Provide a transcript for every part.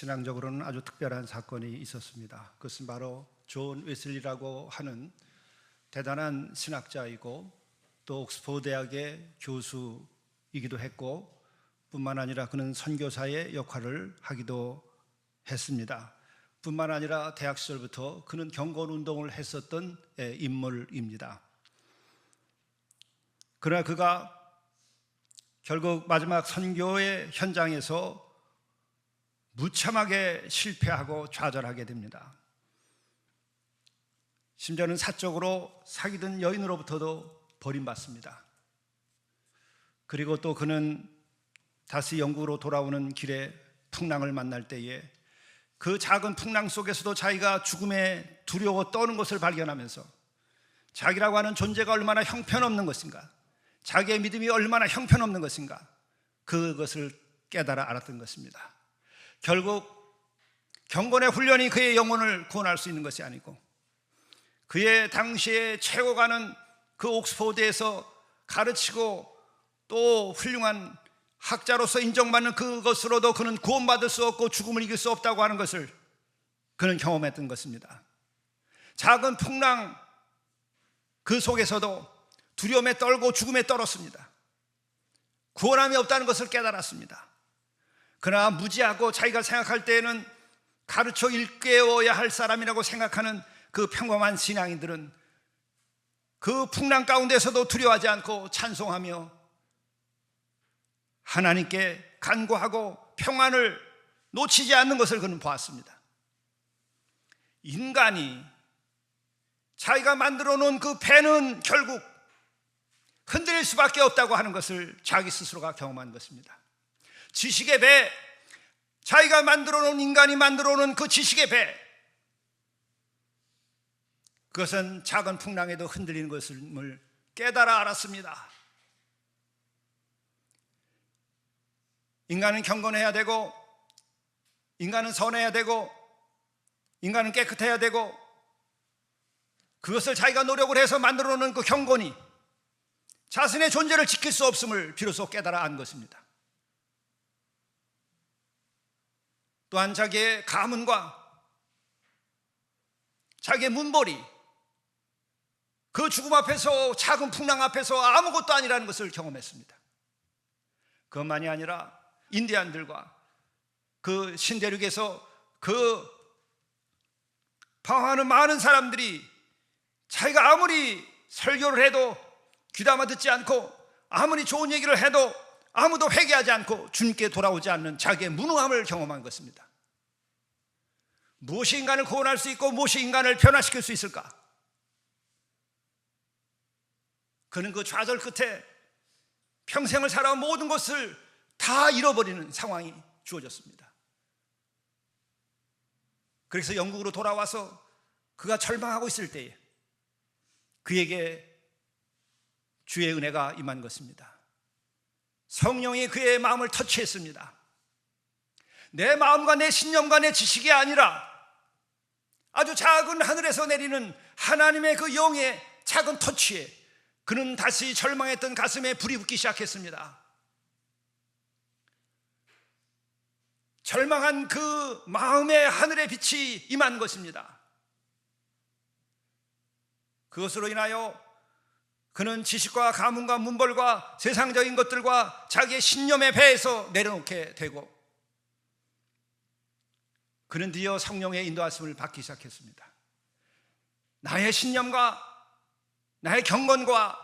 신앙적으로는 아주 특별한 사건이 있었습니다. 그것은 바로 존 웨슬리라고 하는 대단한 신학자이고 또 옥스퍼드 대학의 교수이기도 했고 뿐만 아니라 그는 선교사의 역할을 하기도 했습니다. 뿐만 아니라 대학 시절부터 그는 경건운동을 했었던 인물입니다. 그러나 그가 결국 마지막 선교의 현장에서 무참하게 실패하고 좌절하게 됩니다. 심지어는 사적으로 사귀던 여인으로부터도 버림받습니다. 그리고 또 그는 다시 영국으로 돌아오는 길에 풍랑을 만날 때에 그 작은 풍랑 속에서도 자기가 죽음에 두려워 떠는 것을 발견하면서 자기라고 하는 존재가 얼마나 형편없는 것인가, 자기의 믿음이 얼마나 형편없는 것인가, 그것을 깨달아 알았던 것입니다. 결국 경건의 훈련이 그의 영혼을 구원할 수 있는 것이 아니고 그의 당시에 최고가는 그 옥스퍼드에서 가르치고 또 훌륭한 학자로서 인정받는 그것으로도 그는 구원받을 수 없고 죽음을 이길 수 없다고 하는 것을 그는 경험했던 것입니다. 작은 풍랑 그 속에서도 두려움에 떨고 죽음에 떨었습니다. 구원함이 없다는 것을 깨달았습니다. 그러나 무지하고 자기가 생각할 때에는 가르쳐 일깨워야 할 사람이라고 생각하는 그 평범한 신앙인들은 그 풍랑 가운데서도 두려워하지 않고 찬송하며 하나님께 간구하고 평안을 놓치지 않는 것을 그는 보았습니다. 인간이 자기가 만들어 놓은 그 배는 결국 흔들릴 수밖에 없다고 하는 것을 자기 스스로가 경험한 것입니다. 지식의 배, 자기가 만들어 놓은, 인간이 만들어 놓은 그 지식의 배, 그것은 작은 풍랑에도 흔들리는 것을 깨달아 알았습니다. 인간은 경건해야 되고, 인간은 선해야 되고, 인간은 깨끗해야 되고, 그것을 자기가 노력을 해서 만들어 놓은 그 경건이 자신의 존재를 지킬 수 없음을 비로소 깨달아 안 것입니다. 또한 자기의 가문과 자기의 문벌이 그 죽음 앞에서, 작은 풍랑 앞에서 아무것도 아니라는 것을 경험했습니다. 그것만이 아니라 인디안들과 그 신대륙에서 그 방황하는 많은 사람들이 자기가 아무리 설교를 해도 귀담아 듣지 않고 아무리 좋은 얘기를 해도 아무도 회개하지 않고 주님께 돌아오지 않는 자기의 무능함을 경험한 것입니다. 무엇이 인간을 구원할 수 있고 무엇이 인간을 변화시킬 수 있을까? 그는 그 좌절 끝에 평생을 살아온 모든 것을 다 잃어버리는 상황이 주어졌습니다. 그래서 영국으로 돌아와서 그가 절망하고 있을 때에 그에게 주의 은혜가 임한 것입니다. 성령이 그의 마음을 터치했습니다. 내 마음과 내 신념과 내 지식이 아니라 아주 작은 하늘에서 내리는 하나님의 그 영의 작은 터치에 그는 다시 절망했던 가슴에 불이 붙기 시작했습니다. 절망한 그 마음의 하늘의 빛이 임한 것입니다. 그것으로 인하여 그는 지식과 가문과 문벌과 세상적인 것들과 자기의 신념의 배에서 내려놓게 되고 그는 드디어 성령의 인도하심을 받기 시작했습니다. 나의 신념과 나의 경건과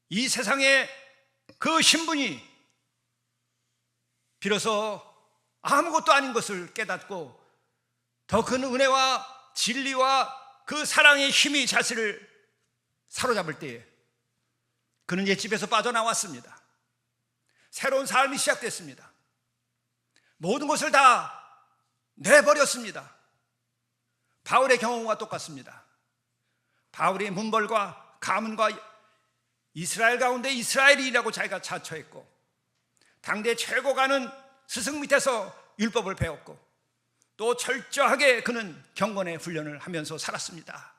이 세상의 그 신분이 비로소 아무것도 아닌 것을 깨닫고 더 큰 은혜와 진리와 그 사랑의 힘이 자신을 사로잡을 때에 그는 옛집에서 빠져나왔습니다. 새로운 삶이 시작됐습니다. 모든 것을 다 내버렸습니다. 바울의 경험과 똑같습니다. 바울이 문벌과 가문과 이스라엘 가운데 이스라엘이라고 자기가 자처했고 당대 최고가는 스승 밑에서 율법을 배웠고 또 철저하게 그는 경건의 훈련을 하면서 살았습니다.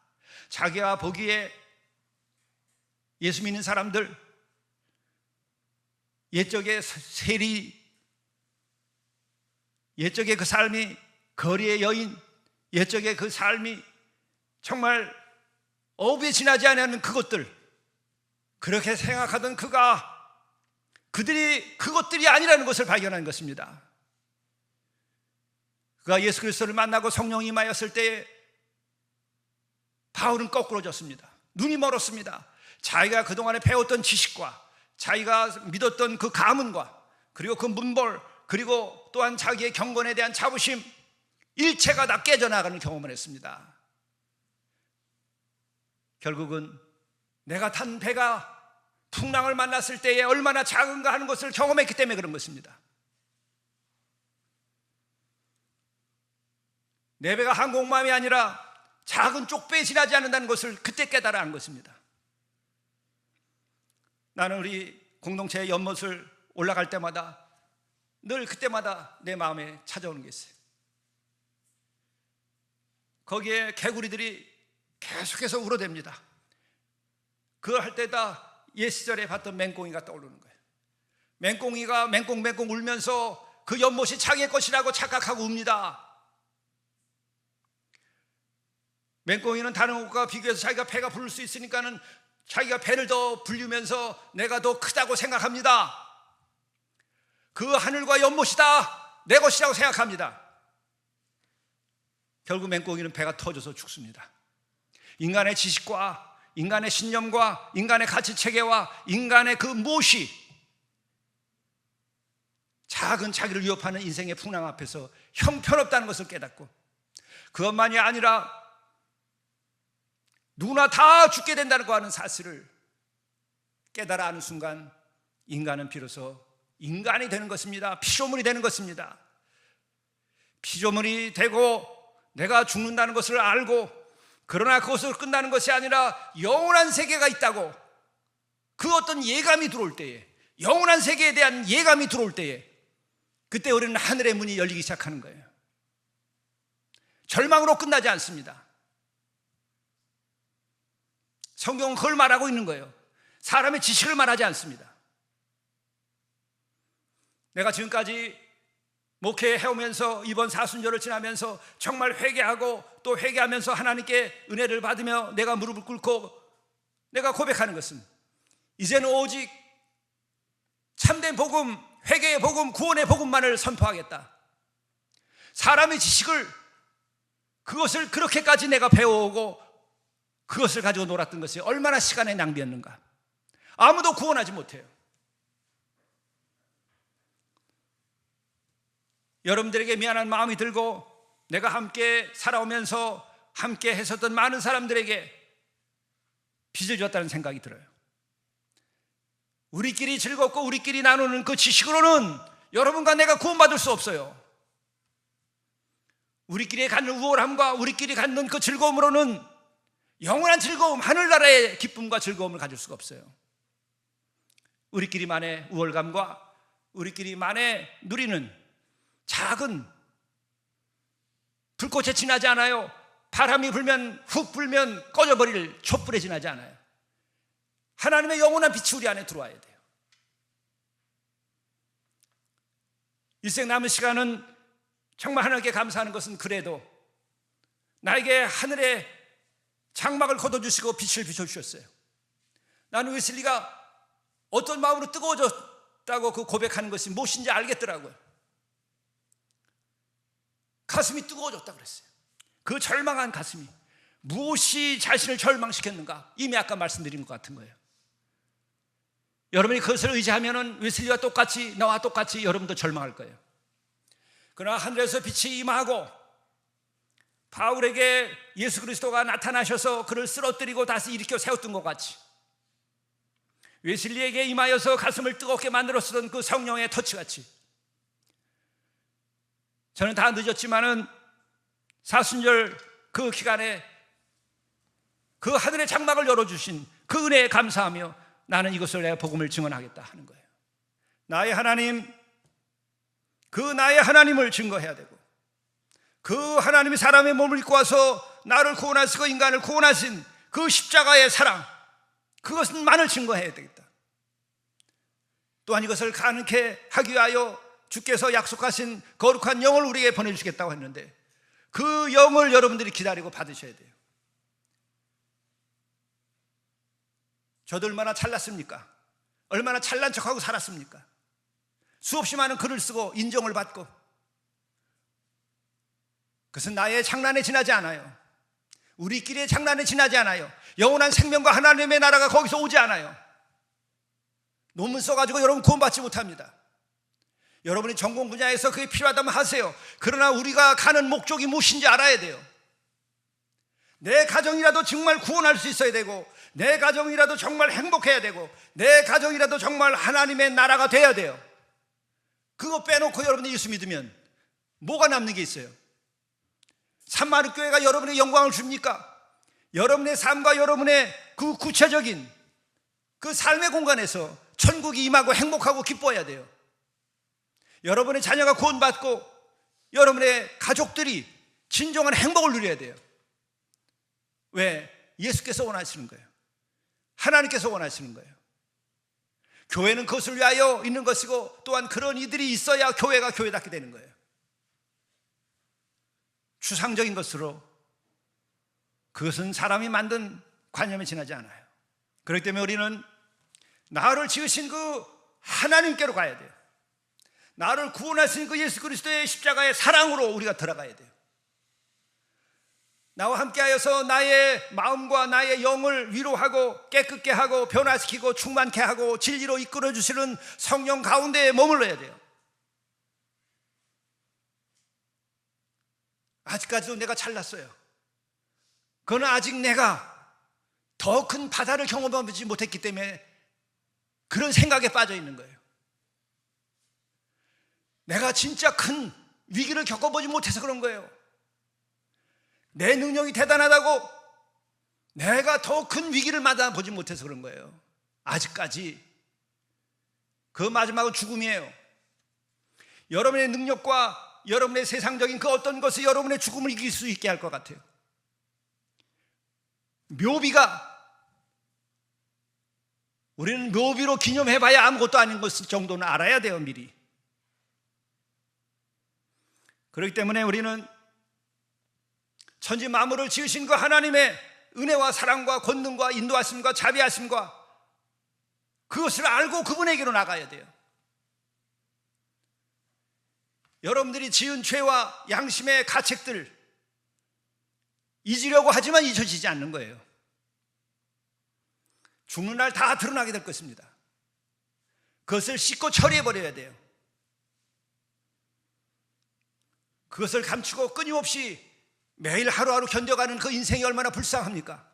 자기가 보기에 예수 믿는 사람들, 옛적의 세리 옛적의 그 삶이 거리의 여인, 옛적의 그 삶이 정말 어부에 지나지 않는 그것들, 그렇게 생각하던 그가 그들이 그것들이 아니라는 것을 발견한 것입니다. 그가 예수 그리스도를 만나고 성령이 임하였을 때 바울은 거꾸로졌습니다. 눈이 멀었습니다. 자기가 그동안에 배웠던 지식과 자기가 믿었던 그 가문과 그리고 그 문벌, 그리고 또한 자기의 경건에 대한 자부심, 일체가 다 깨져나가는 경험을 했습니다. 결국은 내가 탄 배가 풍랑을 만났을 때에 얼마나 작은가 하는 것을 경험했기 때문에 그런 것입니다. 내 배가 항공모함이 아니라 작은 쪽배에 지나지 않는다는 것을 그때 깨달아 한 것입니다. 나는 우리 공동체의 연못을 올라갈 때마다 늘 그때마다 내 마음에 찾아오는 게 있어요. 거기에 개구리들이 계속해서 울어댑니다. 그걸 할 때다 옛 시절에 봤던 맹꽁이가 떠오르는 거예요. 맹꽁이가 맹꽁맹꽁 울면서 그 연못이 자기의 것이라고 착각하고 웁니다. 맹꽁이는 다른 것과 비교해서 자기가 배가 부를 수 있으니까는 자기가 배를 더 불리면서 내가 더 크다고 생각합니다. 그 하늘과 연못이다 내 것이라고 생각합니다. 결국 맹꽁이는 배가 터져서 죽습니다. 인간의 지식과 인간의 신념과 인간의 가치체계와 인간의 그 무엇이 작은 자기를 위협하는 인생의 풍랑 앞에서 형편없다는 것을 깨닫고, 그것만이 아니라 누구나 다 죽게 된다고 하는 사실을 깨달아 아는 순간 인간은 비로소 인간이 되는 것입니다. 피조물이 되는 것입니다. 피조물이 되고 내가 죽는다는 것을 알고, 그러나 그것으로 끝나는 것이 아니라 영원한 세계가 있다고 그 어떤 예감이 들어올 때에, 영원한 세계에 대한 예감이 들어올 때에 그때 우리는 하늘의 문이 열리기 시작하는 거예요. 절망으로 끝나지 않습니다. 성경은 그걸 말하고 있는 거예요. 사람의 지식을 말하지 않습니다. 내가 지금까지 목회해오면서 이번 사순절을 지나면서 정말 회개하고 또 회개하면서 하나님께 은혜를 받으며 내가 무릎을 꿇고 내가 고백하는 것은, 이제는 오직 참된 복음, 회개의 복음, 구원의 복음만을 선포하겠다. 사람의 지식을, 그것을 그렇게까지 내가 배워오고 그것을 가지고 놀았던 것이 얼마나 시간의 낭비였는가. 아무도 구원하지 못해요. 여러분들에게 미안한 마음이 들고 내가 함께 살아오면서 함께 했었던 많은 사람들에게 빚을 졌다는 생각이 들어요. 우리끼리 즐겁고 우리끼리 나누는 그 지식으로는 여러분과 내가 구원받을 수 없어요. 우리끼리 갖는 우월함과 우리끼리 갖는 그 즐거움으로는 영원한 즐거움, 하늘나라의 기쁨과 즐거움을 가질 수가 없어요. 우리끼리만의 우월감과 우리끼리만의 누리는 작은 불꽃에 지나지 않아요. 바람이 불면 훅 불면 꺼져버릴 촛불에 지나지 않아요. 하나님의 영원한 빛이 우리 안에 들어와야 돼요. 일생 남은 시간은 정말 하나님께 감사하는 것은, 그래도 나에게 하늘의 장막을 걷어주시고 빛을 비춰주셨어요. 나는 웨슬리가 어떤 마음으로 뜨거워졌다고 그 고백하는 것이 무엇인지 알겠더라고요. 가슴이 뜨거워졌다 그랬어요. 그 절망한 가슴이 무엇이 자신을 절망시켰는가, 이미 아까 말씀드린 것 같은 거예요. 여러분이 그것을 의지하면 웨슬리와 똑같이, 나와 똑같이 여러분도 절망할 거예요. 그러나 하늘에서 빛이 임하고 바울에게 예수 그리스도가 나타나셔서 그를 쓰러뜨리고 다시 일으켜 세웠던 것 같이, 웨슬리에게 임하여서 가슴을 뜨겁게 만들었던 그 성령의 터치같이, 저는 다 늦었지만은 사순절 그 기간에 그 하늘의 장막을 열어주신 그 은혜에 감사하며 나는 이것을 내가 복음을 증언하겠다 하는 거예요. 나의 하나님, 그 나의 하나님을 증거해야 되고, 그 하나님이 사람의 몸을 입고 와서 나를 구원하시고 인간을 구원하신 그 십자가의 사랑, 그것만을 증거해야 되겠다. 또한 이것을 가능케 하기 위하여 주께서 약속하신 거룩한 영을 우리에게 보내주시겠다고 했는데 그 영을 여러분들이 기다리고 받으셔야 돼요. 저도 얼마나 잘났습니까? 얼마나 잘난 척하고 살았습니까? 수없이 많은 글을 쓰고 인정을 받고, 그것은 나의 장난에 지나지 않아요. 우리끼리의 장난에 지나지 않아요. 영원한 생명과 하나님의 나라가 거기서 오지 않아요. 논문 써가지고 여러분 구원받지 못합니다. 여러분이 전공 분야에서 그게 필요하다면 하세요. 그러나 우리가 가는 목적이 무엇인지 알아야 돼요. 내 가정이라도 정말 구원할 수 있어야 되고, 내 가정이라도 정말 행복해야 되고, 내 가정이라도 정말 하나님의 나라가 돼야 돼요. 그거 빼놓고 여러분이 예수 믿으면 뭐가 남는 게 있어요? 산마르교회가 여러분의 영광을 줍니까? 여러분의 삶과 여러분의 그 구체적인 그 삶의 공간에서 천국이 임하고 행복하고 기뻐해야 돼요. 여러분의 자녀가 구원받고 여러분의 가족들이 진정한 행복을 누려야 돼요. 왜? 예수께서 원하시는 거예요. 하나님께서 원하시는 거예요. 교회는 그것을 위하여 있는 것이고, 또한 그런 이들이 있어야 교회가 교회답게 되는 거예요. 추상적인 것으로 그것은 사람이 만든 관념에 지나지 않아요. 그렇기 때문에 우리는 나를 지으신 그 하나님께로 가야 돼요. 나를 구원하신 그 예수 그리스도의 십자가의 사랑으로 우리가 들어가야 돼요. 나와 함께하여서 나의 마음과 나의 영을 위로하고 깨끗게 하고 변화시키고 충만케 하고 진리로 이끌어 주시는 성령 가운데에 머물러야 돼요. 아직까지도 내가 잘났어요. 그건 아직 내가 더 큰 바다를 경험하지 못했기 때문에 그런 생각에 빠져 있는 거예요. 내가 진짜 큰 위기를 겪어보지 못해서 그런 거예요. 내 능력이 대단하다고 내가 더 큰 위기를 만나보지 못해서 그런 거예요. 아직까지. 그 마지막은 죽음이에요. 여러분의 능력과 여러분의 세상적인 그 어떤 것이 여러분의 죽음을 이길 수 있게 할 것 같아요. 묘비가, 우리는 묘비로 기념해봐야 아무것도 아닌 것 정도는 알아야 돼요, 미리. 그렇기 때문에 우리는 천지 만물을 지으신 그 하나님의 은혜와 사랑과 권능과 인도하심과 자비하심과 그것을 알고 그분에게로 나가야 돼요. 여러분들이 지은 죄와 양심의 가책들 잊으려고 하지만 잊혀지지 않는 거예요. 죽는 날 다 드러나게 될 것입니다. 그것을 씻고 처리해버려야 돼요. 그것을 감추고 끊임없이 매일 하루하루 견뎌가는 그 인생이 얼마나 불쌍합니까?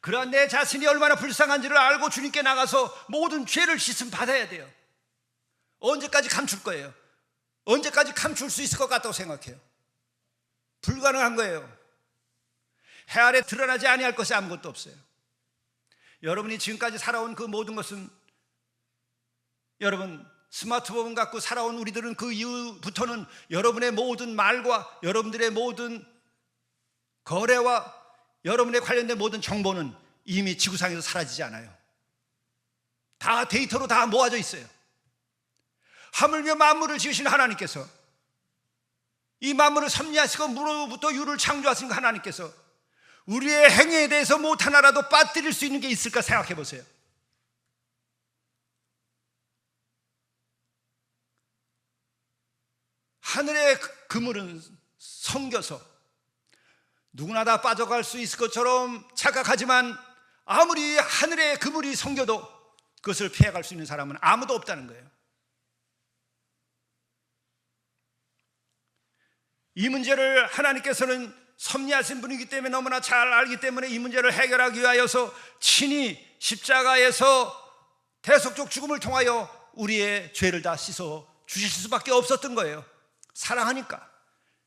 그러한 내 자신이 얼마나 불쌍한지를 알고 주님께 나가서 모든 죄를 씻음 받아야 돼요. 언제까지 감출 거예요? 언제까지 감출 수 있을 것 같다고 생각해요? 불가능한 거예요. 해 아래 드러나지 아니할 것이 아무것도 없어요. 여러분이 지금까지 살아온 그 모든 것은, 여러분 스마트폰 갖고 살아온 우리들은 그 이후부터는 여러분의 모든 말과 여러분들의 모든 거래와 여러분에 관련된 모든 정보는 이미 지구상에서 사라지지 않아요. 다 데이터로 다 모아져 있어요. 하물며 만물을 지으신 하나님께서, 이 만물을 섭리하시고 무로부터 유를 창조하신 하나님께서 우리의 행위에 대해서 못 하나라도 빠뜨릴 수 있는 게 있을까 생각해 보세요. 하늘의 그물은 성겨서 누구나 다 빠져갈 수 있을 것처럼 착각하지만, 아무리 하늘의 그물이 성겨도 그것을 피해갈 수 있는 사람은 아무도 없다는 거예요. 이 문제를 하나님께서는 섭리하신 분이기 때문에 너무나 잘 알기 때문에 이 문제를 해결하기 위하여서 친히 십자가에서 대속적 죽음을 통하여 우리의 죄를 다 씻어 주실 수밖에 없었던 거예요. 사랑하니까,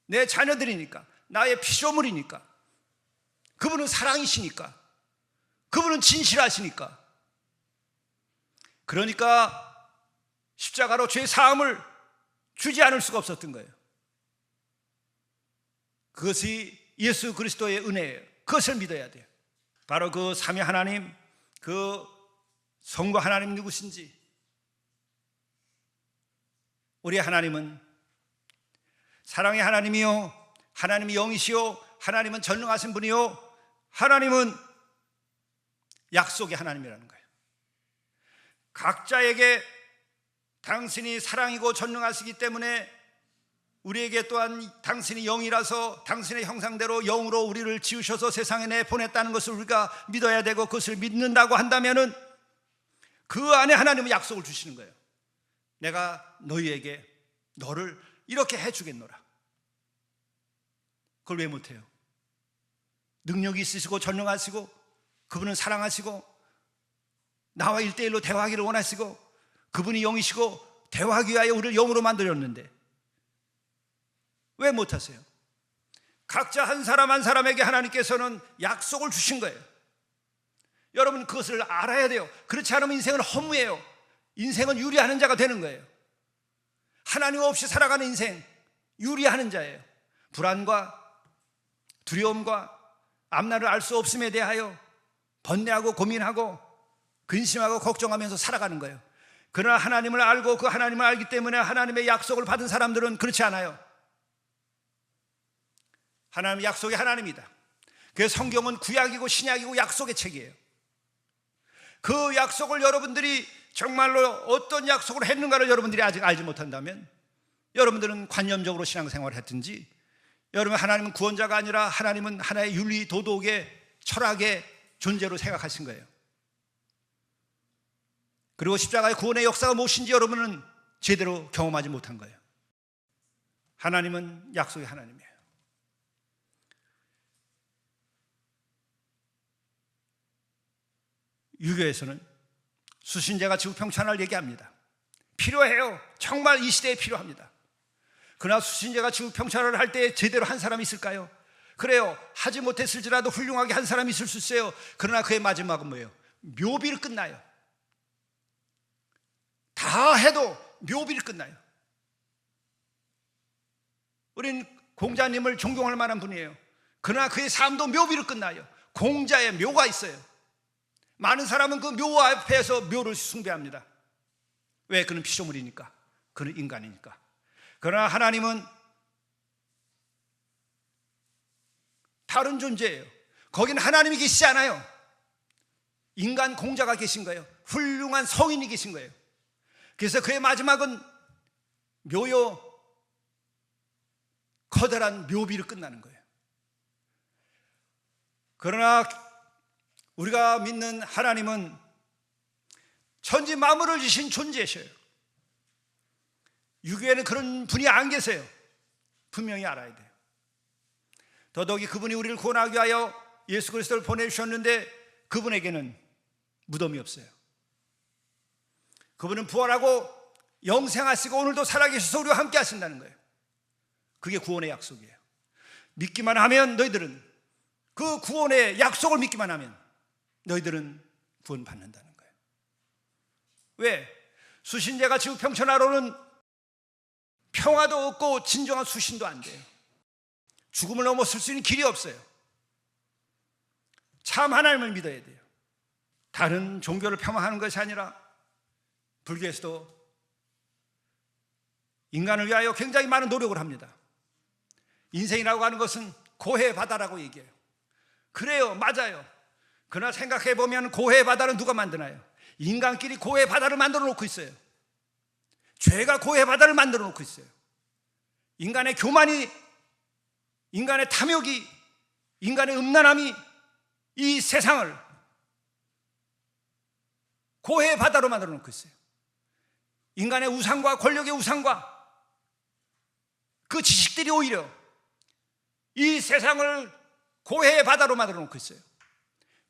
내 자녀들이니까, 나의 피조물이니까, 그분은 사랑이시니까, 그분은 진실하시니까. 그러니까 십자가로 죄 사함을 주지 않을 수가 없었던 거예요. 그것이 예수 그리스도의 은혜예요. 그것을 믿어야 돼요. 바로 그 삼위 하나님, 그 성부 하나님 누구신지, 우리 하나님은 사랑의 하나님이요, 하나님이 영이시요, 하나님은 전능하신 분이요, 하나님은 약속의 하나님이라는 거예요. 각자에게 당신이 사랑이고 전능하시기 때문에 우리에게 또한 당신이 영이라서 당신의 형상대로 영으로 우리를 지으셔서 세상에 내보냈다는 것을 우리가 믿어야 되고, 그것을 믿는다고 한다면은 그 안에 하나님은 약속을 주시는 거예요. 내가 너희에게 너를 이렇게 해주겠노라. 그걸 왜 못해요? 능력이 있으시고 전능하시고 그분은 사랑하시고 나와 1대1로 대화하기를 원하시고 그분이 영이시고 대화하기 위하여 우리를 영으로 만들었는데 왜 못하세요? 각자 한 사람 한 사람에게 하나님께서는 약속을 주신 거예요. 여러분 그것을 알아야 돼요. 그렇지 않으면 인생은 허무해요. 인생은 유리하는 자가 되는 거예요. 하나님 없이 살아가는 인생, 유리하는 자예요. 불안과 두려움과 앞날을 알 수 없음에 대하여 번뇌하고 고민하고 근심하고 걱정하면서 살아가는 거예요. 그러나 하나님을 알고 그 하나님을 알기 때문에 하나님의 약속을 받은 사람들은 그렇지 않아요. 하나님 약속이 하나님이다. 그래서 성경은 구약이고 신약이고 약속의 책이에요. 그 약속을 여러분들이 정말로 어떤 약속을 했는가를 여러분들이 아직 알지 못한다면 여러분들은 관념적으로 신앙생활을 했든지, 여러분 하나님은 구원자가 아니라 하나님은 하나의 윤리, 도덕의, 철학의 존재로 생각하신 거예요. 그리고 십자가의 구원의 역사가 무엇인지 여러분은 제대로 경험하지 못한 거예요. 하나님은 약속의 하나님이에요. 유교에서는 수신제가 지구평천을 얘기합니다. 필요해요. 정말 이 시대에 필요합니다. 그러나 수신제가 지구평천을 할 때 제대로 한 사람이 있을까요? 그래요. 하지 못했을지라도 훌륭하게 한 사람이 있을 수 있어요. 그러나 그의 마지막은 뭐예요? 묘비를 끝나요. 다 해도 묘비를 끝나요. 우린 공자님을 존경할 만한 분이에요. 그러나 그의 삶도 묘비를 끝나요. 공자의 묘가 있어요. 많은 사람은 그 묘 앞에서 묘를 숭배합니다. 왜? 그는 피조물이니까, 그는 인간이니까. 그러나 하나님은 다른 존재예요. 거기는 하나님이 계시지 않아요. 인간 공자가 계신 거예요. 훌륭한 성인이 계신 거예요. 그래서 그의 마지막은 묘요, 커다란 묘비로 끝나는 거예요. 그러나 우리가 믿는 하나님은 천지 만물을 지신 존재셔요. 유교에는 그런 분이 안 계세요. 분명히 알아야 돼요. 더더욱이 그분이 우리를 구원하기 위하여 예수 그리스도를 보내주셨는데 그분에게는 무덤이 없어요. 그분은 부활하고 영생하시고 오늘도 살아계셔서 우리와 함께 하신다는 거예요. 그게 구원의 약속이에요. 믿기만 하면 너희들은, 그 구원의 약속을 믿기만 하면 너희들은 구원받는다는 거예요. 왜? 수신제가 지구평천하로는 평화도 없고 진정한 수신도 안 돼요. 죽음을 넘어설 수 있는 길이 없어요. 참 하나님을 믿어야 돼요. 다른 종교를 폄하하는 것이 아니라 불교에서도 인간을 위하여 굉장히 많은 노력을 합니다. 인생이라고 하는 것은 고해의 바다라고 얘기해요. 그래요, 맞아요. 그러나 생각해보면 고해의 바다는 누가 만드나요? 인간끼리 고해의 바다를 만들어 놓고 있어요. 죄가 고해의 바다를 만들어 놓고 있어요. 인간의 교만이, 인간의 탐욕이, 인간의 음란함이 이 세상을 고해의 바다로 만들어 놓고 있어요. 인간의 우상과 권력의 우상과 그 지식들이 오히려 이 세상을 고해의 바다로 만들어 놓고 있어요.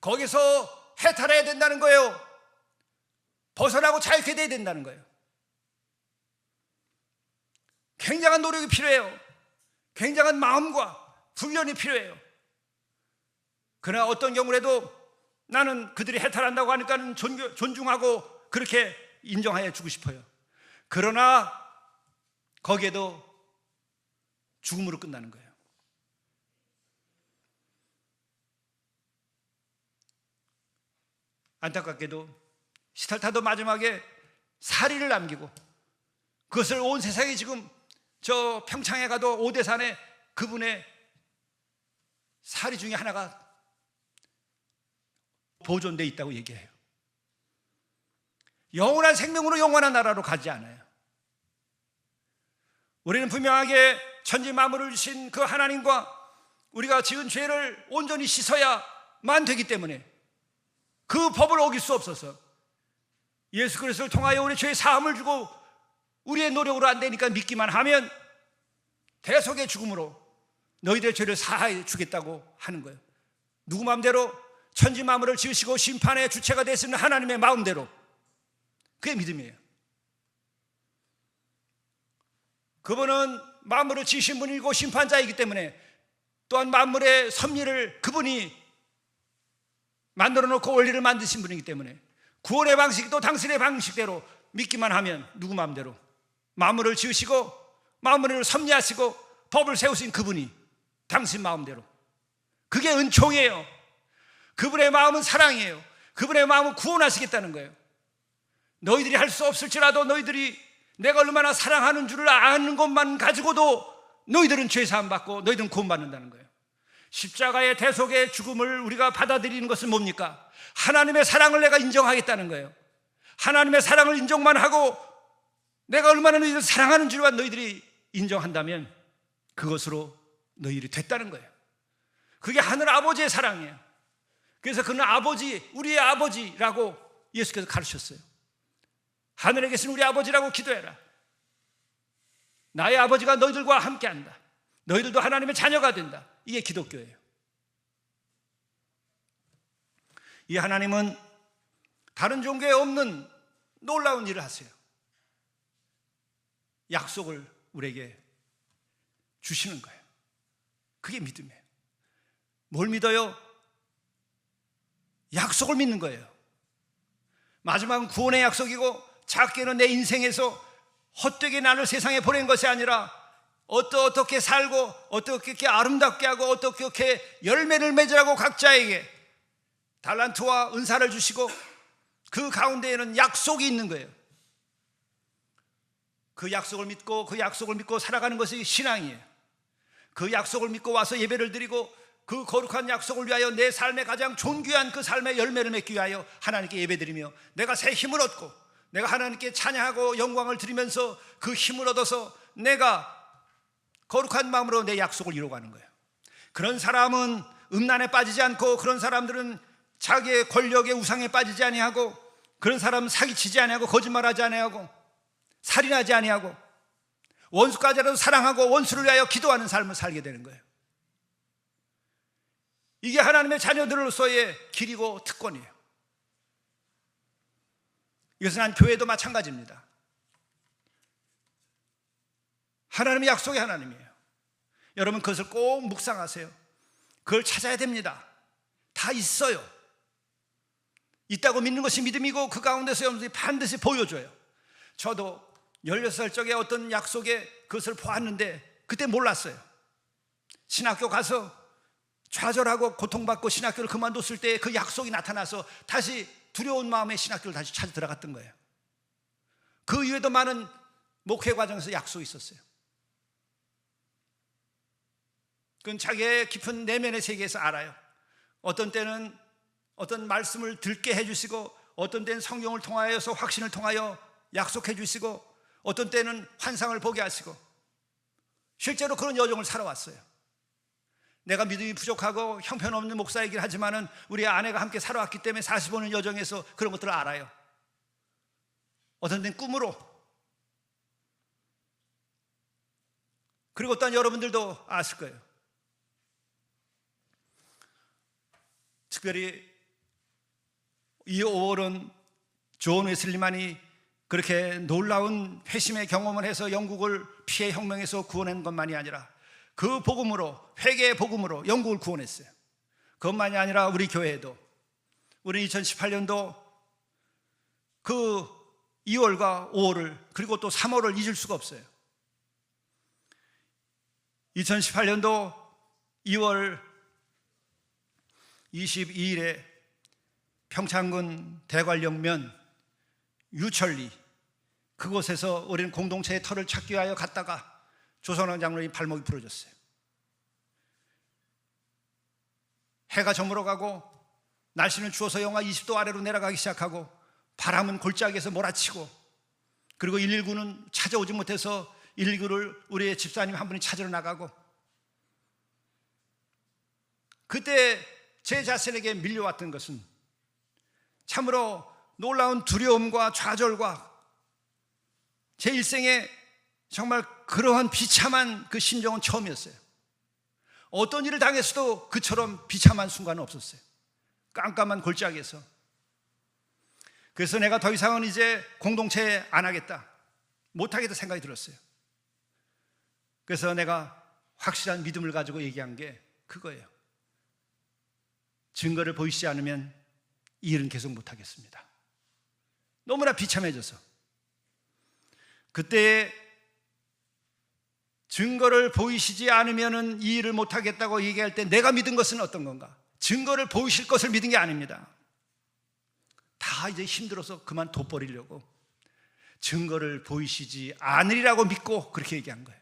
거기서 해탈해야 된다는 거예요. 벗어나고 자유케 돼야 된다는 거예요. 굉장한 노력이 필요해요. 굉장한 마음과 훈련이 필요해요. 그러나 어떤 경우라도 나는 그들이 해탈한다고 하니까 존중하고 그렇게 인정하여 주고 싶어요. 그러나 거기에도 죽음으로 끝나는 거예요. 안타깝게도 시달타도 마지막에 사리를 남기고 그것을 온 세상이 지금 저 평창에 가도 오대산에 그분의 사리 중에 하나가 보존되어 있다고 얘기해요. 영원한 생명으로 영원한 나라로 가지 않아요. 우리는 분명하게 천지 만물을 주신 그 하나님과 우리가 지은 죄를 온전히 씻어야만 되기 때문에 그 법을 어길 수 없어서 예수 그리스도를 통하여 우리 죄의 사함을 주고 우리의 노력으로 안 되니까 믿기만 하면 대속의 죽음으로 너희들의 죄를 사하여 주겠다고 하는 거예요. 누구 마음대로? 천지 만물을 지으시고 심판의 주체가 되시는 하나님의 마음대로. 그게 믿음이에요. 그분은 만물을 지으신 분이고 심판자이기 때문에 또한 만물의 섭리를 그분이 만들어 놓고 원리를 만드신 분이기 때문에 구원의 방식도 당신의 방식대로 믿기만 하면 누구 마음대로 만물을 지으시고 만물을 섭리하시고 법을 세우신 그분이 당신 마음대로. 그게 은총이에요. 그분의 마음은 사랑이에요. 그분의 마음은 구원하시겠다는 거예요. 너희들이 할 수 없을지라도 너희들이 내가 얼마나 사랑하는 줄을 아는 것만 가지고도 너희들은 죄사함 받고 너희들은 구원받는다는 거예요. 십자가의 대속의 죽음을 우리가 받아들이는 것은 뭡니까? 하나님의 사랑을 내가 인정하겠다는 거예요. 하나님의 사랑을 인정만 하고 내가 얼마나 너희들을 사랑하는 줄만 너희들이 인정한다면 그것으로 너희들이 됐다는 거예요. 그게 하늘 아버지의 사랑이에요. 그래서 그는 아버지, 우리의 아버지라고 예수께서 가르쳤어요. 하늘에 계신 우리 아버지라고 기도해라. 나의 아버지가 너희들과 함께한다. 너희들도 하나님의 자녀가 된다. 이게 기독교예요. 이 하나님은 다른 종교에 없는 놀라운 일을 하세요. 약속을 우리에게 주시는 거예요. 그게 믿음이에요. 뭘 믿어요? 약속을 믿는 거예요. 마지막은 구원의 약속이고 작게는 내 인생에서 헛되게 나를 세상에 보낸 것이 아니라 어떻게 살고 어떻게 아름답게 하고 어떻게 열매를 맺으라고 각자에게 달란트와 은사를 주시고 그 가운데에는 약속이 있는 거예요. 그 약속을 믿고 살아가는 것이 신앙이에요. 그 약속을 믿고 와서 예배를 드리고 그 거룩한 약속을 위하여 내 삶의 가장 존귀한 그 삶의 열매를 맺기 위하여 하나님께 예배드리며 내가 새 힘을 얻고 내가 하나님께 찬양하고 영광을 드리면서 그 힘을 얻어서 내가 거룩한 마음으로 내 약속을 이루어가는 거예요. 그런 사람은 음란에 빠지지 않고 그런 사람들은 자기의 권력의 우상에 빠지지 아니하고 그런 사람은 사기치지 아니하고 거짓말하지 아니하고 살인하지 아니하고 원수까지라도 사랑하고 원수를 위하여 기도하는 삶을 살게 되는 거예요. 이게 하나님의 자녀들로서의 길이고 특권이에요. 이것은 한 교회도 마찬가지입니다. 하나님의 약속의 하나님이에요. 여러분 그것을 꼭 묵상하세요. 그걸 찾아야 됩니다. 다 있어요. 있다고 믿는 것이 믿음이고 그 가운데서 여러분들이 반드시 보여줘요. 저도 16살 적에 어떤 약속에 그것을 보았는데 그때 몰랐어요. 신학교 가서 좌절하고 고통받고 신학교를 그만뒀을 때 그 약속이 나타나서 다시 두려운 마음에 신학교를 다시 찾아 들어갔던 거예요. 그 이후에도 많은 목회 과정에서 약속이 있었어요. 그건 자기의 깊은 내면의 세계에서 알아요. 어떤 때는 어떤 말씀을 듣게 해주시고 어떤 때는 성경을 통하여서 확신을 통하여 약속해 주시고 어떤 때는 환상을 보게 하시고 실제로 그런 여정을 살아왔어요. 내가 믿음이 부족하고 형편없는 목사이긴 하지만은 우리 아내가 함께 살아왔기 때문에 45년 여정에서 그런 것들을 알아요. 어떤 때는 꿈으로, 그리고 또한 여러분들도 아실 거예요. 특별히 이 5월은 존 웨슬리만이 그렇게 놀라운 회심의 경험을 해서 영국을 피해 혁명에서 구원한 것만이 아니라 그 복음으로, 회개의 복음으로 영국을 구원했어요. 그것만이 아니라 우리 교회에도 우리 2018년도 그 2월과 5월을 그리고 또 3월을 잊을 수가 없어요. 2018년도 2월 22일에 평창군 대관령면 유천리 그곳에서 우리는 공동체의 터를 찾기 위하여 갔다가 조선왕 장로의 발목이 부러졌어요. 해가 저물어 가고 날씨는 추워서 영하 20도 아래로 내려가기 시작하고 바람은 골짜기에서 몰아치고, 그리고 119는 찾아오지 못해서 119를 우리의 집사님 한 분이 찾으러 나가고, 그때 제 자신에게 밀려왔던 것은 참으로 놀라운 두려움과 좌절과 제 일생에 정말 그러한 비참한 그 심정은 처음이었어요. 어떤 일을 당했어도 그처럼 비참한 순간은 없었어요. 깜깜한 골짜기에서. 그래서 내가 더 이상은 이제 공동체 안 하겠다, 못 하겠다 생각이 들었어요. 그래서 내가 확실한 믿음을 가지고 얘기한 게 그거예요. 증거를 보이시지 않으면 이 일은 계속 못 하겠습니다. 너무나 비참해져서. 그때 증거를 보이시지 않으면 이 일을 못 하겠다고 얘기할 때 내가 믿은 것은 어떤 건가? 증거를 보이실 것을 믿은 게 아닙니다. 다 이제 힘들어서 그만 둬버리려고 증거를 보이시지 않으리라고 믿고 그렇게 얘기한 거예요.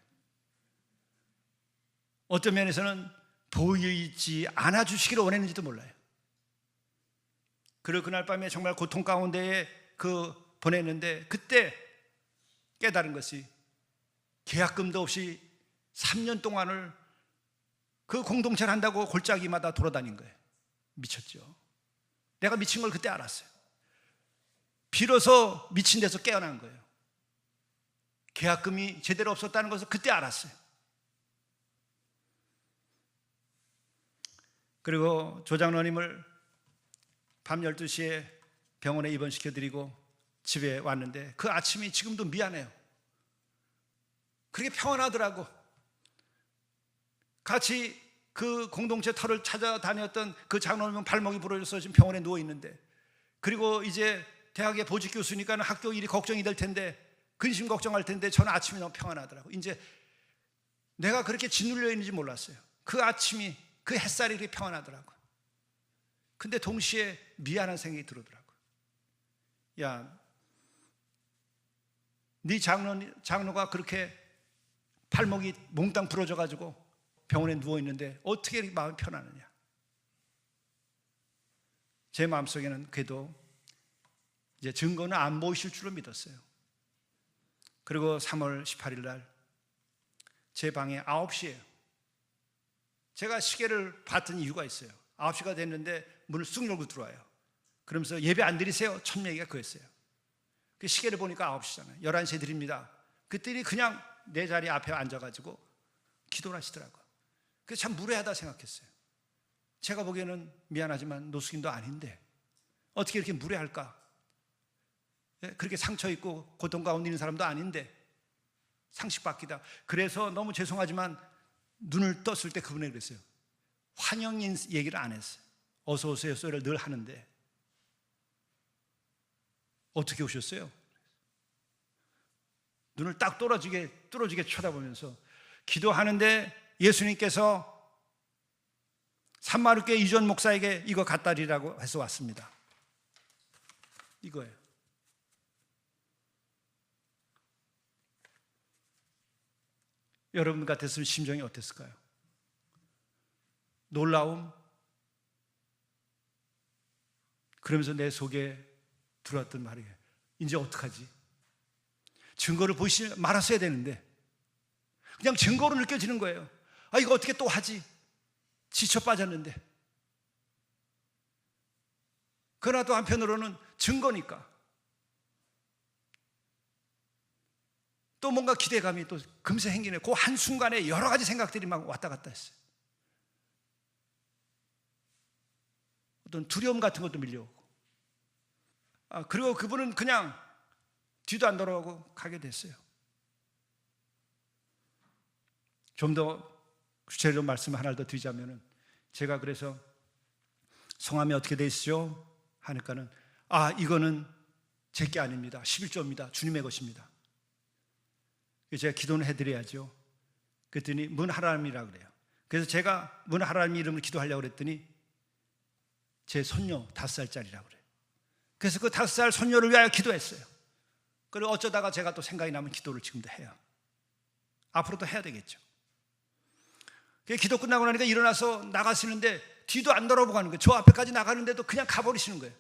어떤 면에서는 보이지 않아 주시기를 원했는지도 몰라요. 그리고 그날 밤에 정말 고통 가운데에 보냈는데, 그때 깨달은 것이 계약금도 없이 3년 동안을 그 공동체를 한다고 골짜기마다 돌아다닌 거예요. 미쳤죠. 내가 미친 걸 그때 알았어요. 비로소 미친 데서 깨어난 거예요. 계약금이 제대로 없었다는 것을 그때 알았어요. 그리고 조장로님을 밤 12시에 병원에 입원시켜드리고 집에 왔는데 그 아침이 지금도 미안해요. 그렇게 평안하더라고. 같이 그 공동체 터를 찾아다녔던 그 장로님은 발목이 부러져서 지금 병원에 누워있는데, 그리고 이제 대학의 보직 교수니까 학교 일이 걱정이 될 텐데, 근심 걱정할 텐데, 저는 아침이 너무 평안하더라고. 이제 내가 그렇게 짓눌려 있는지 몰랐어요. 그 아침이, 그 햇살이 그렇게 평안하더라고. 근데 동시에 미안한 생각이 들더라고. 야, 네 장로가 그렇게 발목이 몽땅 부러져가지고 병원에 누워있는데 어떻게 이렇게 마음이 편하느냐. 제 마음속에는 그래도 이제 증거는 안 보이실 줄로 믿었어요. 그리고 3월 18일 날 제 방에 9시예요. 제가 시계를 봤던 이유가 있어요. 9시가 됐는데 문을 쑥 열고 들어와요. 그러면서 예배 안 드리세요? 첫 얘기가 그랬어요. 그 시계를 보니까 9시잖아요. 11시에 드립니다. 그때니 그냥 내 자리 앞에 앉아가지고 기도를 하시더라고요. 그래서 참 무례하다 생각했어요. 제가 보기에는 미안하지만 노숙인도 아닌데 어떻게 이렇게 무례할까? 그렇게 상처 있고 고통 가운데 있는 사람도 아닌데 상식 밖이다. 그래서 너무 죄송하지만 눈을 떴을 때 그분에게 그랬어요. 환영인 얘기를 안 했어요. 어서 오세요 소리를 늘 하는데 어떻게 오셨어요? 눈을 딱 뚫어지게 쳐다보면서 기도하는데 예수님께서 산마루교회 이전 목사에게 이거 갖다 드리라고 해서 왔습니다. 이거예요. 여러분 같았으면 심정이 어땠을까요? 놀라움? 그러면서 내 속에 들어왔던 말이에요. 이제 어떡하지? 증거를 보이시 말았어야 되는데 그냥 증거로 느껴지는 거예요. 아, 이거 어떻게 또 하지? 지쳐 빠졌는데. 그러나 또 한편으로는 증거니까 또 뭔가 기대감이 또 금세 생기네. 그 한순간에 여러 가지 생각들이 막 왔다 갔다 했어요. 어떤 두려움 같은 것도 밀려오고. 그리고 그분은 그냥 뒤도 안 돌아오고 가게 됐어요. 좀 더 구체적으로 말씀 하나 더 드리자면은, 제가 그래서 성함이 어떻게 되시죠? 하니까는 이거는 제 게 아닙니다. 11조입니다. 주님의 것입니다. 제가 기도는 해드려야죠. 그랬더니 문하라님이라 그래요. 그래서 제가 문하라님 이름을 기도하려고 그랬더니 제 손녀 5살짜리라고 그래요. 그래서 그 5살 손녀를 위하여 기도했어요. 그리고 어쩌다가 제가 또 생각이 나면 기도를 지금도 해요. 앞으로도 해야 되겠죠. 기도 끝나고 나니까 일어나서 나가시는데 뒤도 안 돌아보고 가는 거예요. 저 앞에까지 나가는데도 그냥 가버리시는 거예요.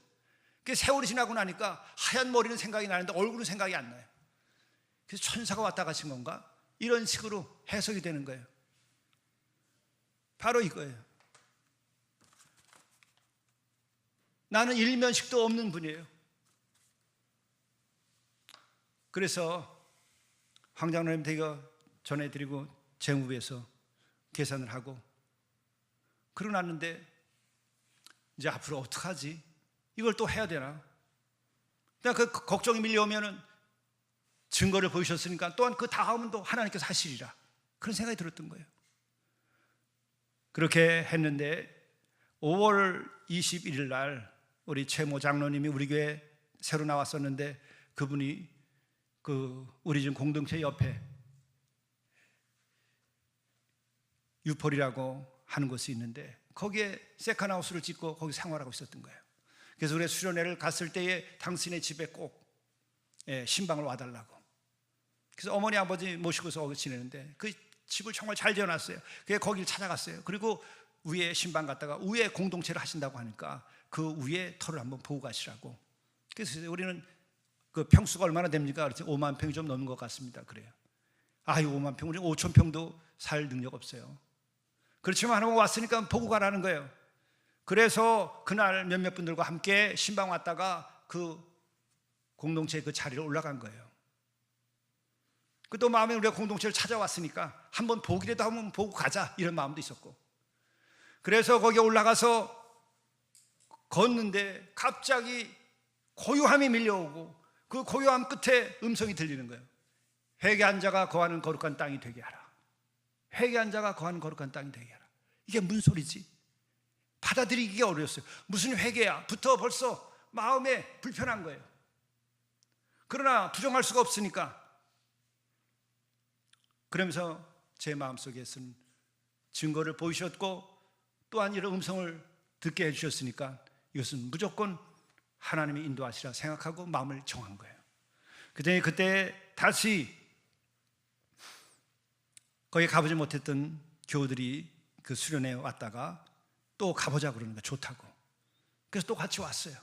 세월이 지나고 나니까 하얀 머리는 생각이 나는데 얼굴은 생각이 안 나요. 그래서 천사가 왔다 가신 건가? 이런 식으로 해석이 되는 거예요. 바로 이거예요. 나는 일면식도 없는 분이에요. 그래서 황장로님 댁에 전해드리고 재무부에서 계산을 하고 그러고 났는데 이제 앞으로 어떡하지? 이걸 또 해야 되나? 그냥 그 걱정이 밀려오면은 증거를 보이셨으니까 또한 그 다음은 또 하나님께서 하시리라, 그런 생각이 들었던 거예요. 그렇게 했는데 5월 21일 날 우리 최모 장로님이 우리 교회 새로 나왔었는데 그분이 우리 집 공동체 옆에 유폴이라고 하는 곳이 있는데 거기에 세컨하우스를 짓고 거기 생활하고 있었던 거예요. 그래서 우리 수련회를 갔을 때에 당신의 집에 꼭 신방을 와달라고. 그래서 어머니 아버지 모시고서 거기 지내는데 그 집을 정말 잘 지어놨어요. 그래서 거기를 찾아갔어요. 그리고 위에 신방 갔다가 위에 공동체를 하신다고 하니까 그 위에 터를 한번 보고 가시라고. 그래서 우리는 그 평수가 얼마나 됩니까? 그래서 5만 평이 좀 넘는 것 같습니다. 그래요. 아유, 5만 평, 우리 5천 평도 살 능력 없어요. 그렇지만 하나님 왔으니까 보고 가라는 거예요. 그래서 그날 몇몇 분들과 함께 신방 왔다가 그 공동체 그 자리로 올라간 거예요. 또 마음에 우리가 공동체를 찾아왔으니까 한번 보기라도 한번 보고 가자, 이런 마음도 있었고. 그래서 거기에 올라가서 걷는데 갑자기 고요함이 밀려오고 그 고요함 끝에 음성이 들리는 거예요. 회개한 자가 거하는 거룩한 땅이 되게 하라. 회개한 자가 거하는 거룩한 땅이 되게 하라. 이게 무슨 소리지? 받아들이기가 어려웠어요. 무슨 회개야? 부터 벌써 마음에 불편한 거예요. 그러나 부정할 수가 없으니까. 그러면서 제 마음속에서는 증거를 보이셨고 또한 이런 음성을 듣게 해주셨으니까 이것은 무조건 하나님이 인도하시라 생각하고 마음을 정한 거예요. 그때 다시 거기 가보지 못했던 교우들이 그 수련회에 왔다가 또 가보자 그러는 거예요. 좋다고. 그래서 또 같이 왔어요.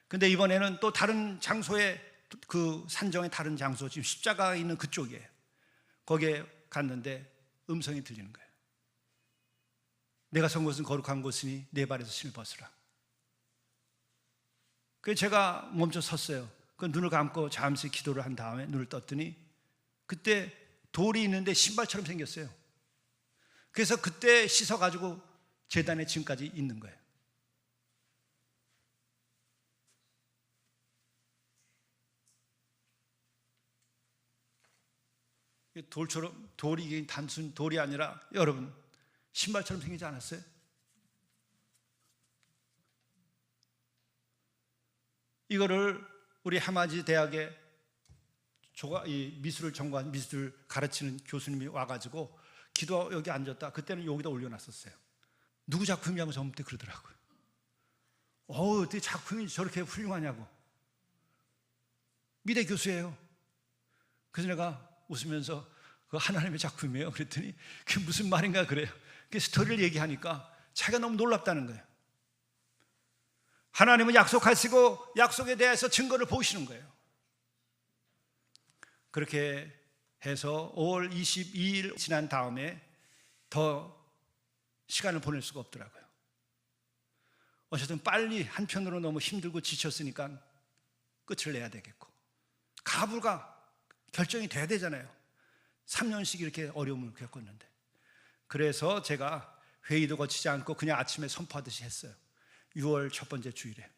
근데 이번에는 또 다른 장소에, 그 산정의 다른 장소, 지금 십자가가 있는 그쪽이에요. 거기에 갔는데 음성이 들리는 거예요. 내가 선 곳은 거룩한 곳이니 내 발에서 신을 벗으라. 그래서 제가 멈춰 섰어요. 그 눈을 감고 잠시 기도를 한 다음에 눈을 떴더니 그때 돌이 있는데 신발처럼 생겼어요. 그래서 그때 씻어가지고 제단에 지금까지 있는 거예요. 돌처럼, 돌이 단순 돌이 아니라 여러분 신발처럼 생기지 않았어요? 이거를 우리 하마지 대학에 미술을 전공한 미술 가르치는 교수님이 와가지고 기도 여기 앉았다. 그때는 여기다 올려놨었어요. 누구 작품이냐고 저한테 그러더라고요. 어떻게 작품이 저렇게 훌륭하냐고. 미대 교수예요. 그래서 내가 웃으면서 그 하나님의 작품이에요. 그랬더니 그게 무슨 말인가 그래요. 그 스토리를 얘기하니까 자기가 너무 놀랍다는 거예요. 하나님은 약속하시고 약속에 대해서 증거를 보이시는 거예요. 그렇게 해서 5월 22일 지난 다음에 더 시간을 보낼 수가 없더라고요. 어쨌든 빨리, 한편으로 너무 힘들고 지쳤으니까 끝을 내야 되겠고, 가부가 결정이 돼야 되잖아요. 3년씩 이렇게 어려움을 겪었는데. 그래서 제가 회의도 거치지 않고 그냥 아침에 선포하듯이 했어요. 6월 첫 번째 주일에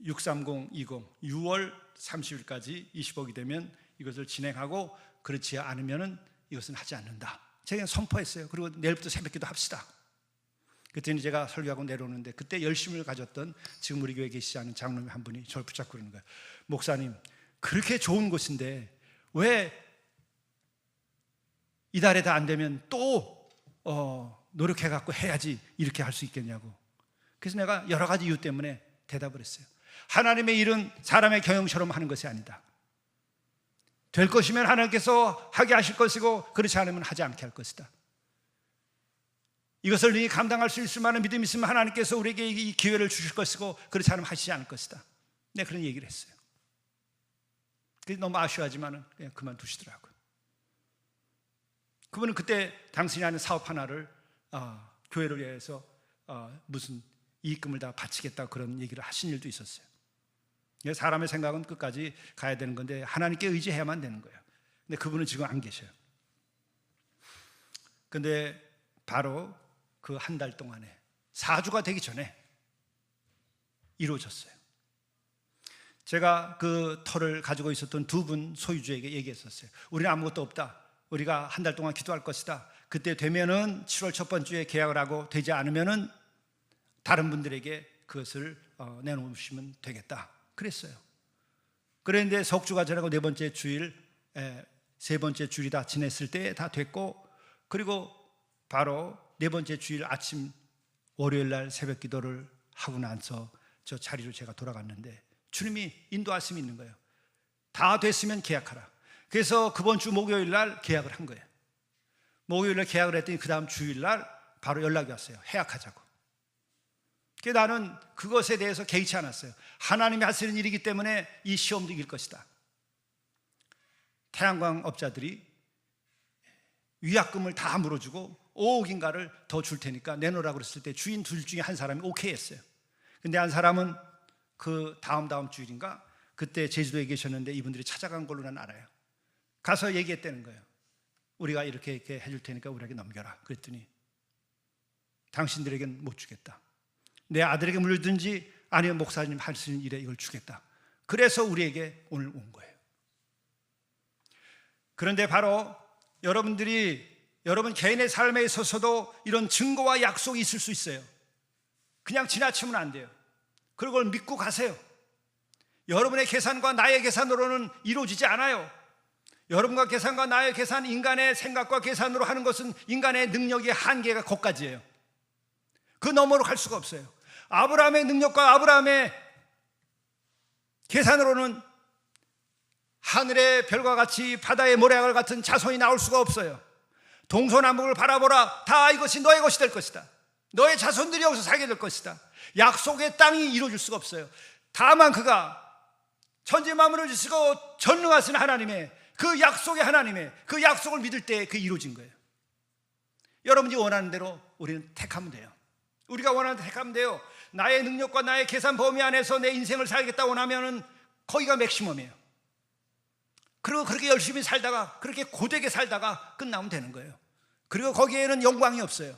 63020 6월 30일까지 20억이 되면 이것을 진행하고, 그렇지 않으면 이것은 하지 않는다. 제가 그냥 선포했어요. 그리고 내일부터 새벽기도 합시다. 그때는 제가 설교하고 내려오는데 그때 열심을 가졌던 지금 우리 교회에 계시지 않은 장로님 한 분이 저를 붙잡고 그러는 거예요. 목사님, 그렇게 좋은 곳인데 왜 이달에 다 안 되면 또 노력해갖고 해야지 이렇게 할 수 있겠냐고. 그래서 내가 여러 가지 이유 때문에 대답을 했어요. 하나님의 일은 사람의 경영처럼 하는 것이 아니다. 될 것이면 하나님께서 하게 하실 것이고 그렇지 않으면 하지 않게 할 것이다. 이것을 능히 감당할 수 있을 만한 믿음이 있으면 하나님께서 우리에게 이 기회를 주실 것이고 그렇지 않으면 하시지 않을 것이다. 네, 그런 얘기를 했어요. 그래서 너무 아쉬워하지만 그냥 그만두시더라고요. 그분은 그때 당신이 하는 사업 하나를 교회를 위해서 무슨 이익금을 다 바치겠다 그런 얘기를 하신 일도 있었어요. 사람의 생각은 끝까지 가야 되는 건데 하나님께 의지해야만 되는 거예요. 근데 그분은 지금 안 계셔요. 근데 바로 그 한 달 동안에 4주가 되기 전에 이루어졌어요. 제가 그 터를 가지고 있었던 두 분 소유주에게 얘기했었어요. 우리는 아무것도 없다. 우리가 한 달 동안 기도할 것이다. 그때 되면은 7월 첫 번째 주에 계약을 하고 되지 않으면은 다른 분들에게 그것을 내놓으시면 되겠다. 그랬어요. 그런데 석주가 지나고 네 번째 주일, 세 번째 주일이 다 지냈을 때 다 됐고, 그리고 바로 네 번째 주일 아침 월요일 날 새벽 기도를 하고 나서 저 자리로 제가 돌아갔는데 주님이 인도하심이 있는 거예요. 다 됐으면 계약하라. 그래서 그번 주 목요일 날 계약을 한 거예요. 목요일 날 계약을 했더니 그 다음 주일 날 바로 연락이 왔어요. 해약하자고. 그래서 나는 그것에 대해서 개의치 않았어요. 하나님이 하시는 일이기 때문에 이 시험도 이길 것이다. 태양광 업자들이 위약금을 다 물어주고 5억인가를 더 줄 테니까 내놓으라고 그랬을 때 주인 둘 중에 한 사람이 오케이 했어요. 근데 한 사람은 그 다음 주일인가 그때 제주도에 계셨는데 이분들이 찾아간 걸로 난 알아요. 가서 얘기했다는 거예요. 우리가 이렇게 해줄 테니까 우리에게 넘겨라. 그랬더니 당신들에게는 못 주겠다. 내 아들에게 물든지 아니면 목사님 하시는 일에 이걸 주겠다. 그래서 우리에게 오늘 온 거예요. 그런데 바로 여러분 개인의 삶에 있어서도 이런 증거와 약속이 있을 수 있어요. 그냥 지나치면 안 돼요. 그걸 믿고 가세요. 여러분의 계산과 나의 계산으로는 이루어지지 않아요. 여러분과 계산과 나의 계산, 인간의 생각과 계산으로 하는 것은 인간의 능력의 한계가 거기까지예요. 그 너머로 갈 수가 없어요. 아브라함의 능력과 아브라함의 계산으로는 하늘의 별과 같이 바다의 모래알 같은 자손이 나올 수가 없어요. 동서남북을 바라보라. 다 이것이 너의 것이 될 것이다. 너의 자손들이 여기서 살게 될 것이다. 약속의 땅이 이루어질 수가 없어요. 다만 그가 천지 만물을 주시고 전능하신 하나님의 그 약속의 하나님의 그 약속을 믿을 때 그게 이루어진 거예요. 여러분이 원하는 대로 우리는 택하면 돼요. 우리가 원하는 대로 택하면 돼요. 나의 능력과 나의 계산 범위 안에서 내 인생을 살겠다 원하면은 거기가 맥시멈이에요. 그리고 그렇게 열심히 살다가 그렇게 고되게 살다가 끝나면 되는 거예요. 그리고 거기에는 영광이 없어요.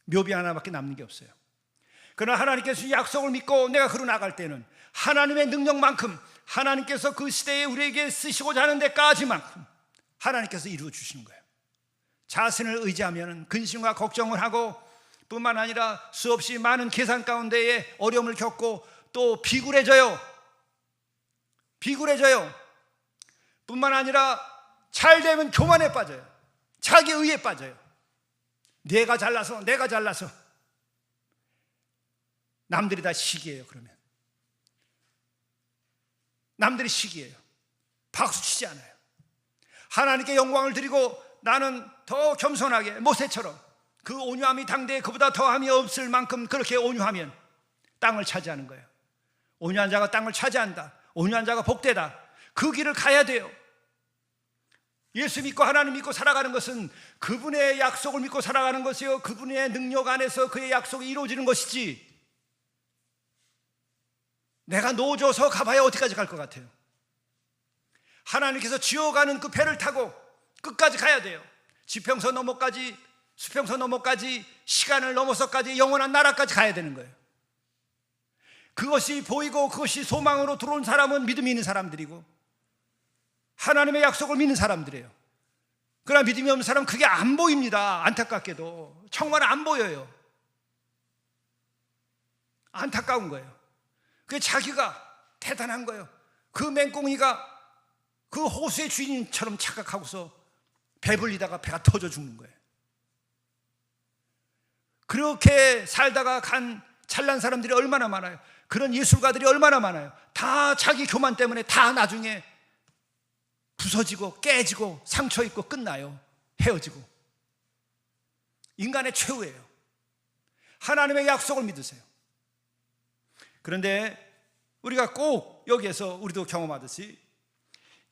묘비 하나밖에 남는 게 없어요. 그러나 하나님께서 약속을 믿고 내가 걸어 나갈 때는 하나님의 능력만큼 하나님께서 그 시대에 우리에게 쓰시고자 하는 데까지만큼 하나님께서 이루어 주시는 거예요. 자신을 의지하면 근심과 걱정을 하고 뿐만 아니라 수없이 많은 계산 가운데에 어려움을 겪고 또 비굴해져요. 뿐만 아니라 잘 되면 교만에 빠져요. 자기 의에 빠져요. 내가 잘나서 남들이 다 시기예요. 그러면 남들이 시기예요. 박수 치지 않아요. 하나님께 영광을 드리고 나는 더 겸손하게 모세처럼 그 온유함이 당대에 그보다 더함이 없을 만큼 그렇게 온유하면 땅을 차지하는 거예요. 온유한 자가 땅을 차지한다. 온유한 자가 복되다. 그 길을 가야 돼요. 예수 믿고 하나님 믿고 살아가는 것은 그분의 약속을 믿고 살아가는 것이요, 그분의 능력 안에서 그의 약속이 이루어지는 것이지, 내가 노져서 가봐야 어디까지 갈 것 같아요. 하나님께서 지어가는 그 배를 타고 끝까지 가야 돼요. 지평선 너머까지, 수평선 너머까지, 시간을 넘어서까지, 영원한 나라까지 가야 되는 거예요. 그것이 보이고 그것이 소망으로 들어온 사람은 믿음이 있는 사람들이고 하나님의 약속을 믿는 사람들이에요. 그러나 믿음이 없는 사람은 그게 안 보입니다. 안타깝게도 정말 안 보여요. 안타까운 거예요. 그게 자기가 대단한 거예요. 그 맹꽁이가 그 호수의 주인처럼 착각하고서 배불리다가 배가 터져 죽는 거예요. 그렇게 살다가 간 잘난 사람들이 얼마나 많아요. 그런 예술가들이 얼마나 많아요. 다 자기 교만 때문에 다 나중에 부서지고 깨지고 상처 입고 끝나요. 헤어지고. 인간의 최후예요. 하나님의 약속을 믿으세요. 그런데 우리가 꼭 여기에서 우리도 경험하듯이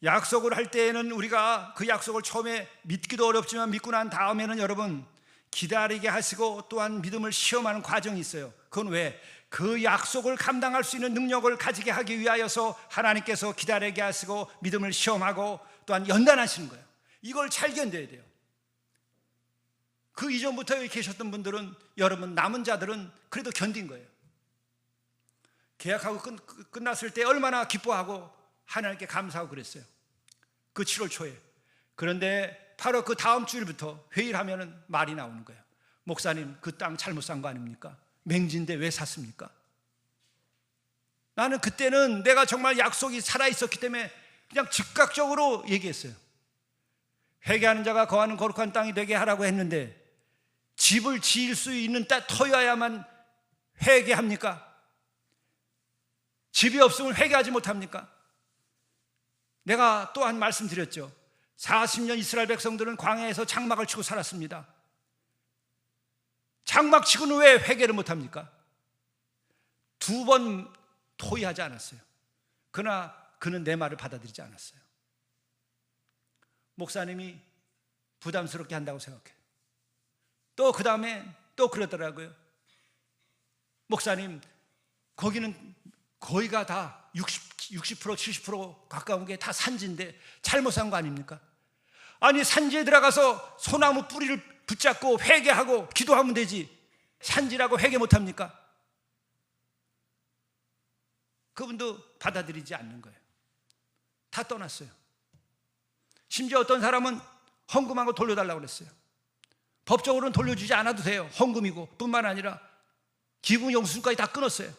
약속을 할 때에는 우리가 그 약속을 처음에 믿기도 어렵지만 믿고 난 다음에는 여러분 기다리게 하시고 또한 믿음을 시험하는 과정이 있어요. 그건 왜? 그 약속을 감당할 수 있는 능력을 가지게 하기 위하여서 하나님께서 기다리게 하시고 믿음을 시험하고 또한 연단하시는 거예요. 이걸 잘 견뎌야 돼요. 그 이전부터 여기 계셨던 분들은, 여러분 남은 자들은 그래도 견딘 거예요. 계약하고 끝났을 때 얼마나 기뻐하고 하나님께 감사하고 그랬어요. 그 7월 초에. 그런데 바로 그 다음 주일부터 회의를 하면은 말이 나오는 거예요. 목사님, 그 땅 잘못 산 거 아닙니까? 맹지인데 왜 샀습니까? 나는 그때는 내가 정말 약속이 살아있었기 때문에 그냥 즉각적으로 얘기했어요. 회개하는 자가 거하는 거룩한 땅이 되게 하라고 했는데 집을 지을 수 있는 터여야만 회개합니까? 집이 없으면 회개하지 못합니까? 내가 또한 말씀드렸죠. 40년 이스라엘 백성들은 광야에서 장막을 치고 살았습니다. 장막 치고는 왜 회개를 못합니까? 2번 토의하지 않았어요. 그러나 그는 내 말을 받아들이지 않았어요. 목사님이 부담스럽게 한다고 생각해요. 또 그 다음에 또 그러더라고요. 목사님, 거기는 거의가 다 60% 70% 가까운 게 다 산지인데 잘못 산 거 아닙니까? 아니 산지에 들어가서 소나무 뿌리를 붙잡고 회개하고 기도하면 되지 산지라고 회개 못합니까? 그분도 받아들이지 않는 거예요. 다 떠났어요. 심지어 어떤 사람은 헌금하고 돌려달라고 그랬어요. 법적으로는 돌려주지 않아도 돼요. 헌금이고 뿐만 아니라 기부 영수증까지 다 끊었어요.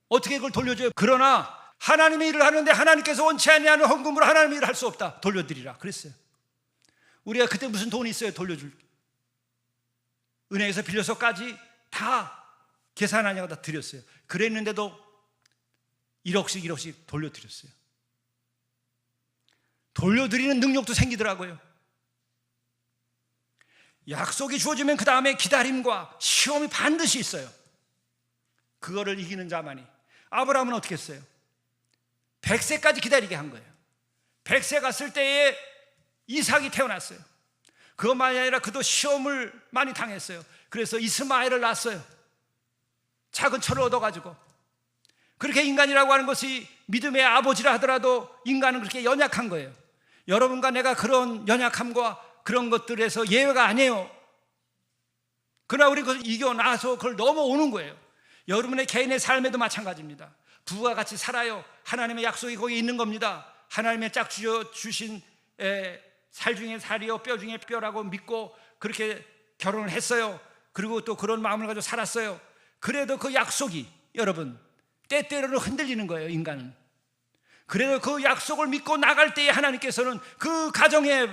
어떻게 그걸 돌려줘요? 그러나 하나님의 일을 하는데 하나님께서 원치 아니하는 헌금으로 하나님의 일을 할 수 없다. 돌려드리라 그랬어요. 우리가 그때 무슨 돈이 있어요? 돌려줄. 은행에서 빌려서까지 다 계산하냐고 다 드렸어요. 그랬는데도 1억씩 돌려드렸어요. 돌려드리는 능력도 생기더라고요. 약속이 주어지면 그 다음에 기다림과 시험이 반드시 있어요. 그거를 이기는 자만이. 아브라함은 어떻게 했어요? 100세까지 기다리게 한 거예요. 100세 갔을 때에 이삭이 태어났어요. 그것만이 아니라 그도 시험을 많이 당했어요. 그래서 이스마엘을 낳았어요. 작은 철을 얻어가지고. 그렇게 인간이라고 하는 것이 믿음의 아버지라 하더라도 인간은 그렇게 연약한 거예요. 여러분과 내가 그런 연약함과 그런 것들에서 예외가 아니에요. 그러나 우리 그걸 이겨나서 그걸 넘어오는 거예요. 여러분의 개인의 삶에도 마찬가지입니다. 부부가 같이 살아요. 하나님의 약속이 거기 있는 겁니다. 하나님의 짝 주신 살 중에 살이요 뼈 중에 뼈라고 믿고 그렇게 결혼을 했어요. 그리고 또 그런 마음을 가지고 살았어요. 그래도 그 약속이 여러분 때때로는 흔들리는 거예요. 인간은. 그래도 그 약속을 믿고 나갈 때에 하나님께서는 그 가정에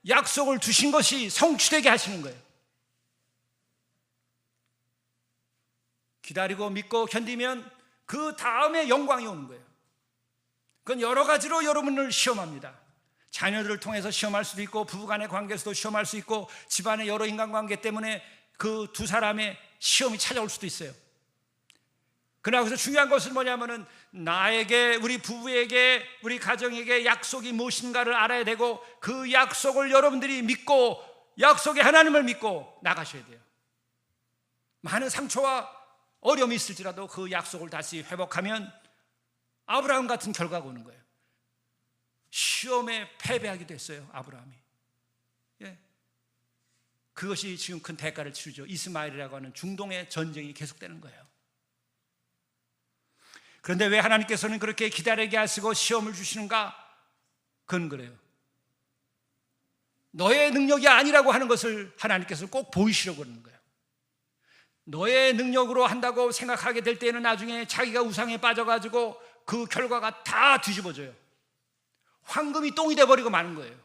약속을 주신 것이 성취되게 하시는 거예요. 기다리고 믿고 견디면 그 다음에 영광이 오는 거예요. 그건 여러 가지로 여러분을 시험합니다. 자녀들을 통해서 시험할 수도 있고 부부간의 관계에서도 시험할 수 있고 집안의 여러 인간관계 때문에 그 두 사람의 시험이 찾아올 수도 있어요. 그러나 그래서 중요한 것은 뭐냐면은 나에게, 우리 부부에게, 우리 가정에게 약속이 무엇인가를 알아야 되고 그 약속을 여러분들이 믿고 약속의 하나님을 믿고 나가셔야 돼요. 많은 상처와 어려움이 있을지라도 그 약속을 다시 회복하면 아브라함 같은 결과가 오는 거예요. 시험에 패배하기도 했어요. 아브라함이. 예. 그것이 지금 큰 대가를 치르죠. 이스마엘이라고 하는 중동의 전쟁이 계속되는 거예요. 그런데 왜 하나님께서는 그렇게 기다리게 하시고 시험을 주시는가? 그건 그래요. 너의 능력이 아니라고 하는 것을 하나님께서는 꼭 보이시려고 그러는 거예요. 너의 능력으로 한다고 생각하게 될 때는 나중에 자기가 우상에 빠져가지고 그 결과가 다 뒤집어져요. 황금이 똥이 돼버리고 마는 거예요.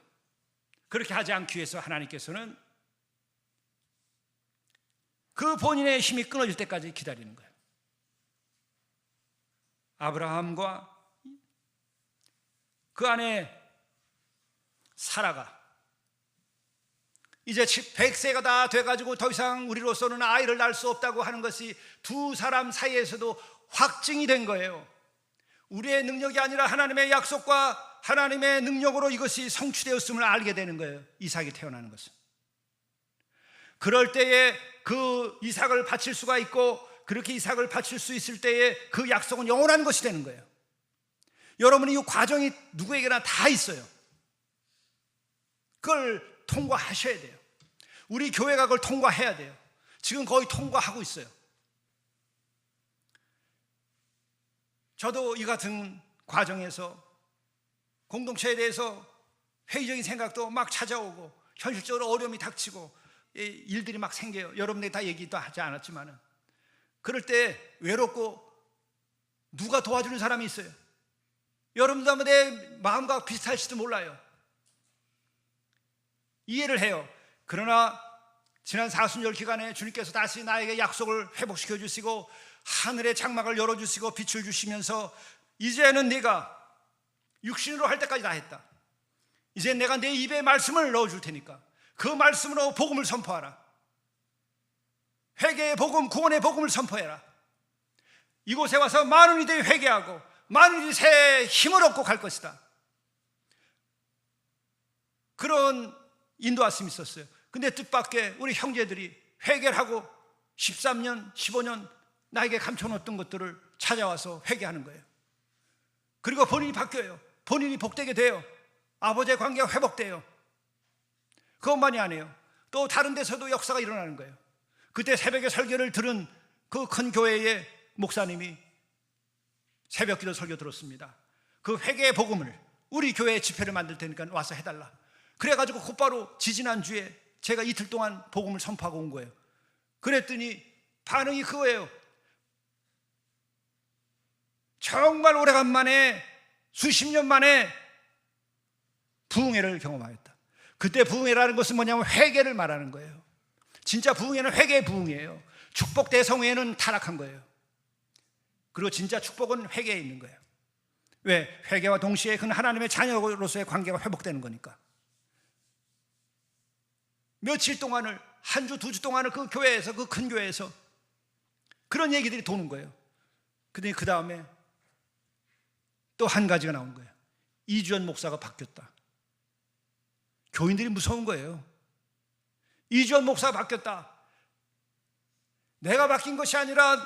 그렇게 하지 않기 위해서 하나님께서는 그 본인의 힘이 끊어질 때까지 기다리는 거예요. 아브라함과 그 아내 사라가 이제 100세가 다 돼가지고 더 이상 우리로서는 아이를 낳을 수 없다고 하는 것이 두 사람 사이에서도 확증이 된 거예요. 우리의 능력이 아니라 하나님의 약속과 하나님의 능력으로 이것이 성취되었음을 알게 되는 거예요. 이삭이 태어나는 것은. 그럴 때에 그 이삭을 바칠 수가 있고, 그렇게 이삭을 바칠 수 있을 때에 그 약속은 영원한 것이 되는 거예요. 여러분이 이 과정이 누구에게나 다 있어요. 그걸 통과하셔야 돼요. 우리 교회가 그걸 통과해야 돼요. 지금 거의 통과하고 있어요. 저도 이 같은 과정에서 공동체에 대해서 회의적인 생각도 막 찾아오고, 현실적으로 어려움이 닥치고 일들이 막 생겨요. 여러분들이 다 얘기도 하지 않았지만은, 그럴 때 외롭고 누가 도와주는 사람이 있어요. 여러분도 아마 내 마음과 비슷할지도 몰라요. 이해를 해요. 그러나 지난 사순절 기간에 주님께서 다시 나에게 약속을 회복시켜 주시고 하늘의 장막을 열어주시고 빛을 주시면서 이제는 네가 육신으로 할 때까지 다 했다. 이제 내가 내 입에 말씀을 넣어줄 테니까 그 말씀으로 복음을 선포하라. 회개의 복음, 구원의 복음을 선포해라. 이곳에 와서 많은 이들이 회개하고 많은 이들이 새 힘을 얻고 갈 것이다. 그런 인도하심이 있었어요. 근데 뜻밖의 우리 형제들이 회개를 하고 13년, 15년 나에게 감춰놓았던 것들을 찾아와서 회개하는 거예요. 그리고 본인이 바뀌어요. 본인이 복되게 돼요. 아버지의 관계가 회복돼요. 그것만이 아니에요. 또 다른 데서도 역사가 일어나는 거예요. 그때 새벽에 설교를 들은 그 큰 교회의 목사님이 새벽기도 설교 들었습니다. 그 회개의 복음을 우리 교회에 집회를 만들 테니까 와서 해달라. 그래가지고 곧바로 지지난주에 제가 이틀 동안 복음을 선포하고 온 거예요. 그랬더니 반응이 그거예요. 정말 오래간만에 수십 년 만에 부흥회를 경험하였다. 그때 부흥회라는 것은 뭐냐면 회개를 말하는 거예요. 진짜 부흥회는 회개의 부흥이에요. 축복 대성회는 타락한 거예요. 그리고 진짜 축복은 회개에 있는 거예요. 왜? 회개와 동시에 그는 하나님의 자녀로서의 관계가 회복되는 거니까. 며칠 동안을, 한 주, 두 주 동안을 그 교회에서, 그 큰 교회에서 그런 얘기들이 도는 거예요. 그런데 그 다음에 또 한 가지가 나오는 거예요. 이주연 목사가 바뀌었다. 교인들이 무서운 거예요. 이주연 목사가 바뀌었다. 내가 바뀐 것이 아니라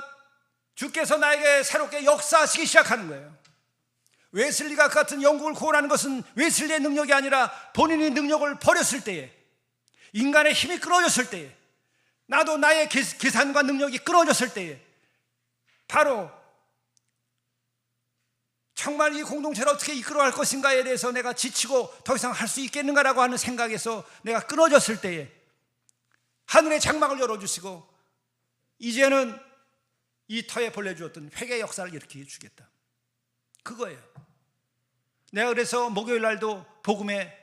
주께서 나에게 새롭게 역사하시기 시작하는 거예요. 웨슬리가 그 같은 영국을 구원하는 것은 웨슬리의 능력이 아니라 본인의 능력을 버렸을 때에, 인간의 힘이 끊어졌을 때에, 나도 나의 계산과 능력이 끊어졌을 때에, 바로 정말 이 공동체를 어떻게 이끌어갈 것인가에 대해서 내가 지치고 더 이상 할 수 있겠는가라고 하는 생각에서 내가 끊어졌을 때에 하늘의 장막을 열어주시고 이제는 이 터에 벌려주었던 회개 역사를 일으켜 주겠다. 그거예요. 내가 그래서 목요일 날도 복음에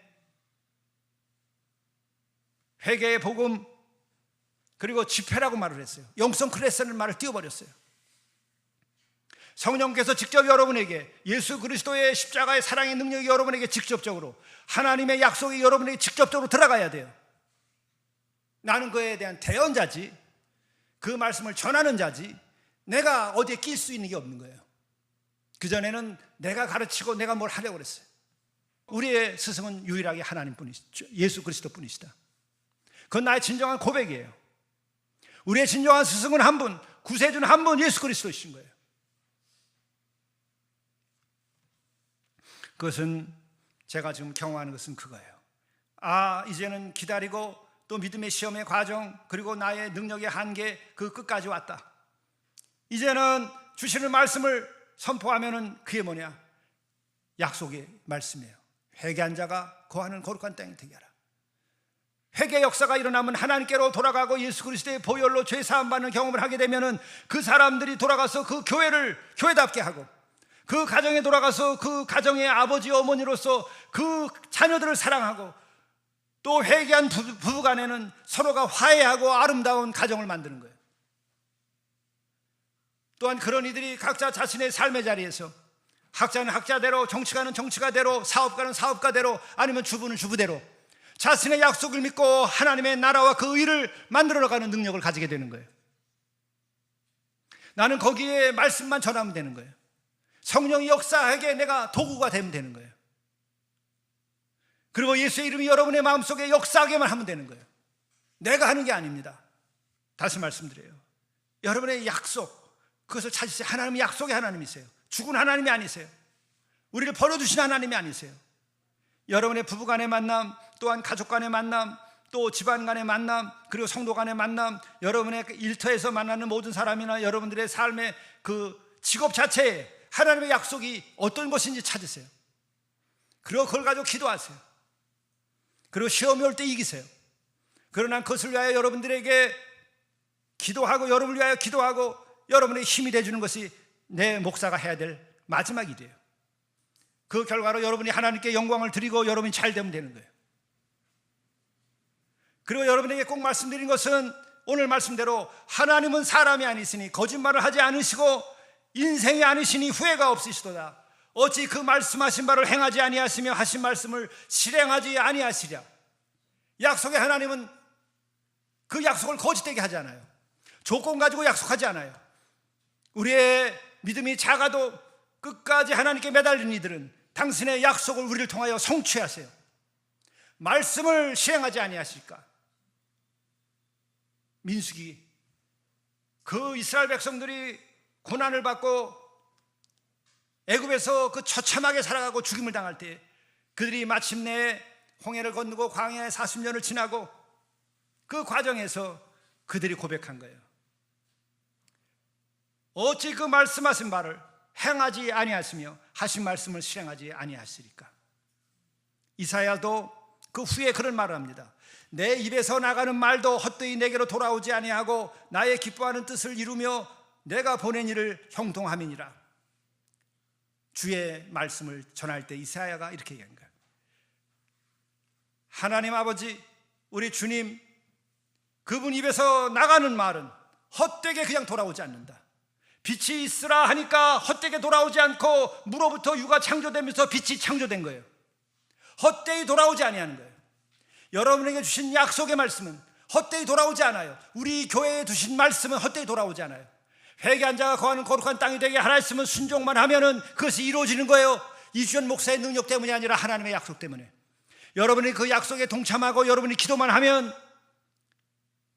회개의 복음 그리고 집회라고 말을 했어요. 영성 클래스라는 말을 띄워버렸어요. 성령께서 직접 여러분에게, 예수 그리스도의 십자가의 사랑의 능력이 여러분에게 직접적으로, 하나님의 약속이 여러분에게 직접적으로 들어가야 돼요. 나는 그에 대한 대언자지, 그 말씀을 전하는 자지, 내가 어디에 낄 수 있는 게 없는 거예요. 그전에는 내가 가르치고 내가 뭘 하려고 그랬어요. 우리의 스승은 유일하게 하나님 뿐이시죠. 예수 그리스도 뿐이시다. 그건 나의 진정한 고백이에요. 우리의 진정한 스승은 한 분, 구세주는 한 분, 예수 그리스도이신 거예요. 그것은 제가 지금 경험하는 것은 그거예요. 이제는 기다리고 또 믿음의 시험의 과정, 그리고 나의 능력의 한계, 그 끝까지 왔다. 이제는 주시는 말씀을 선포하면은 그게 뭐냐? 약속의 말씀이에요. 회개한 자가 거하는 거룩한 땅이 되게 하라. 회개 역사가 일어나면 하나님께로 돌아가고 예수 그리스도의 보혈로 죄 사함 받는 경험을 하게 되면은 그 사람들이 돌아가서 그 교회를 교회답게 하고, 그 가정에 돌아가서 그 가정의 아버지 어머니로서 그 자녀들을 사랑하고, 또 회개한 부부간에는 서로가 화해하고 아름다운 가정을 만드는 거예요. 또한 그런 이들이 각자 자신의 삶의 자리에서 학자는 학자대로, 정치가는 정치가대로, 사업가는 사업가대로, 아니면 주부는 주부대로 자신의 약속을 믿고 하나님의 나라와 그 의를 만들어가는 능력을 가지게 되는 거예요. 나는 거기에 말씀만 전하면 되는 거예요. 성령이 역사하게 내가 도구가 되면 되는 거예요. 그리고 예수의 이름이 여러분의 마음속에 역사하게만 하면 되는 거예요. 내가 하는 게 아닙니다. 다시 말씀드려요. 여러분의 약속, 그것을 찾으세요. 하나님이 약속의 하나님이세요. 죽은 하나님이 아니세요. 우리를 버려두신 하나님이 아니세요. 여러분의 부부 간의 만남, 또한 가족 간의 만남, 또 집안 간의 만남, 그리고 성도 간의 만남, 여러분의 일터에서 만나는 모든 사람이나 여러분들의 삶의 그 직업 자체에 하나님의 약속이 어떤 것인지 찾으세요. 그리고 그걸 가지고 기도하세요. 그리고 시험이 올 때 이기세요. 그러나 그것을 위하여 여러분들에게 기도하고, 여러분을 위하여 기도하고 여러분의 힘이 되어주는 것이 내 목사가 해야 될 마지막 일이에요. 그 결과로 여러분이 하나님께 영광을 드리고 여러분이 잘 되면 되는 거예요. 그리고 여러분에게 꼭 말씀드린 것은 오늘 말씀대로 하나님은 사람이 아니시니 거짓말을 하지 않으시고 인생이 아니시니 후회가 없으시도다. 어찌 그 말씀하신 바를 행하지 아니하시며 하신 말씀을 실행하지 아니하시랴. 약속의 하나님은 그 약속을 거짓되게 하지 않아요. 조건 가지고 약속하지 않아요. 우리의 믿음이 작아도 끝까지 하나님께 매달린 이들은 당신의 약속을 우리를 통하여 성취하세요. 말씀을 실행하지 아니하실까? 민수기, 그 이스라엘 백성들이 고난을 받고 애굽에서 그 처참하게 살아가고 죽임을 당할 때 그들이 마침내 홍해를 건너고 광야에 40년을 지나고 그 과정에서 그들이 고백한 거예요. 어찌 그 말씀하신 바를 행하지 아니하시며 하신 말씀을 실행하지 아니하시리까? 이사야도 그 후에 그런 말을 합니다. 내 입에서 나가는 말도 헛되이 내게로 돌아오지 아니하고 나의 기뻐하는 뜻을 이루며 내가 보낸 일을 형통함이니라. 주의 말씀을 전할 때 이사야가 이렇게 얘기한 거예요. 하나님 아버지, 우리 주님, 그분 입에서 나가는 말은 헛되게 그냥 돌아오지 않는다. 빛이 있으라 하니까 헛되게 돌아오지 않고 물로부터 유가 창조되면서 빛이 창조된 거예요. 헛되이 돌아오지 아니하는 거예요. 여러분에게 주신 약속의 말씀은 헛되이 돌아오지 않아요. 우리 교회에 두신 말씀은 헛되이 돌아오지 않아요. 회개한 자가 거하는 거룩한 땅이 되게 하라 했으면 순종만 하면은 그것이 이루어지는 거예요. 이주연 목사의 능력 때문이 아니라 하나님의 약속 때문에. 여러분이 그 약속에 동참하고 여러분이 기도만 하면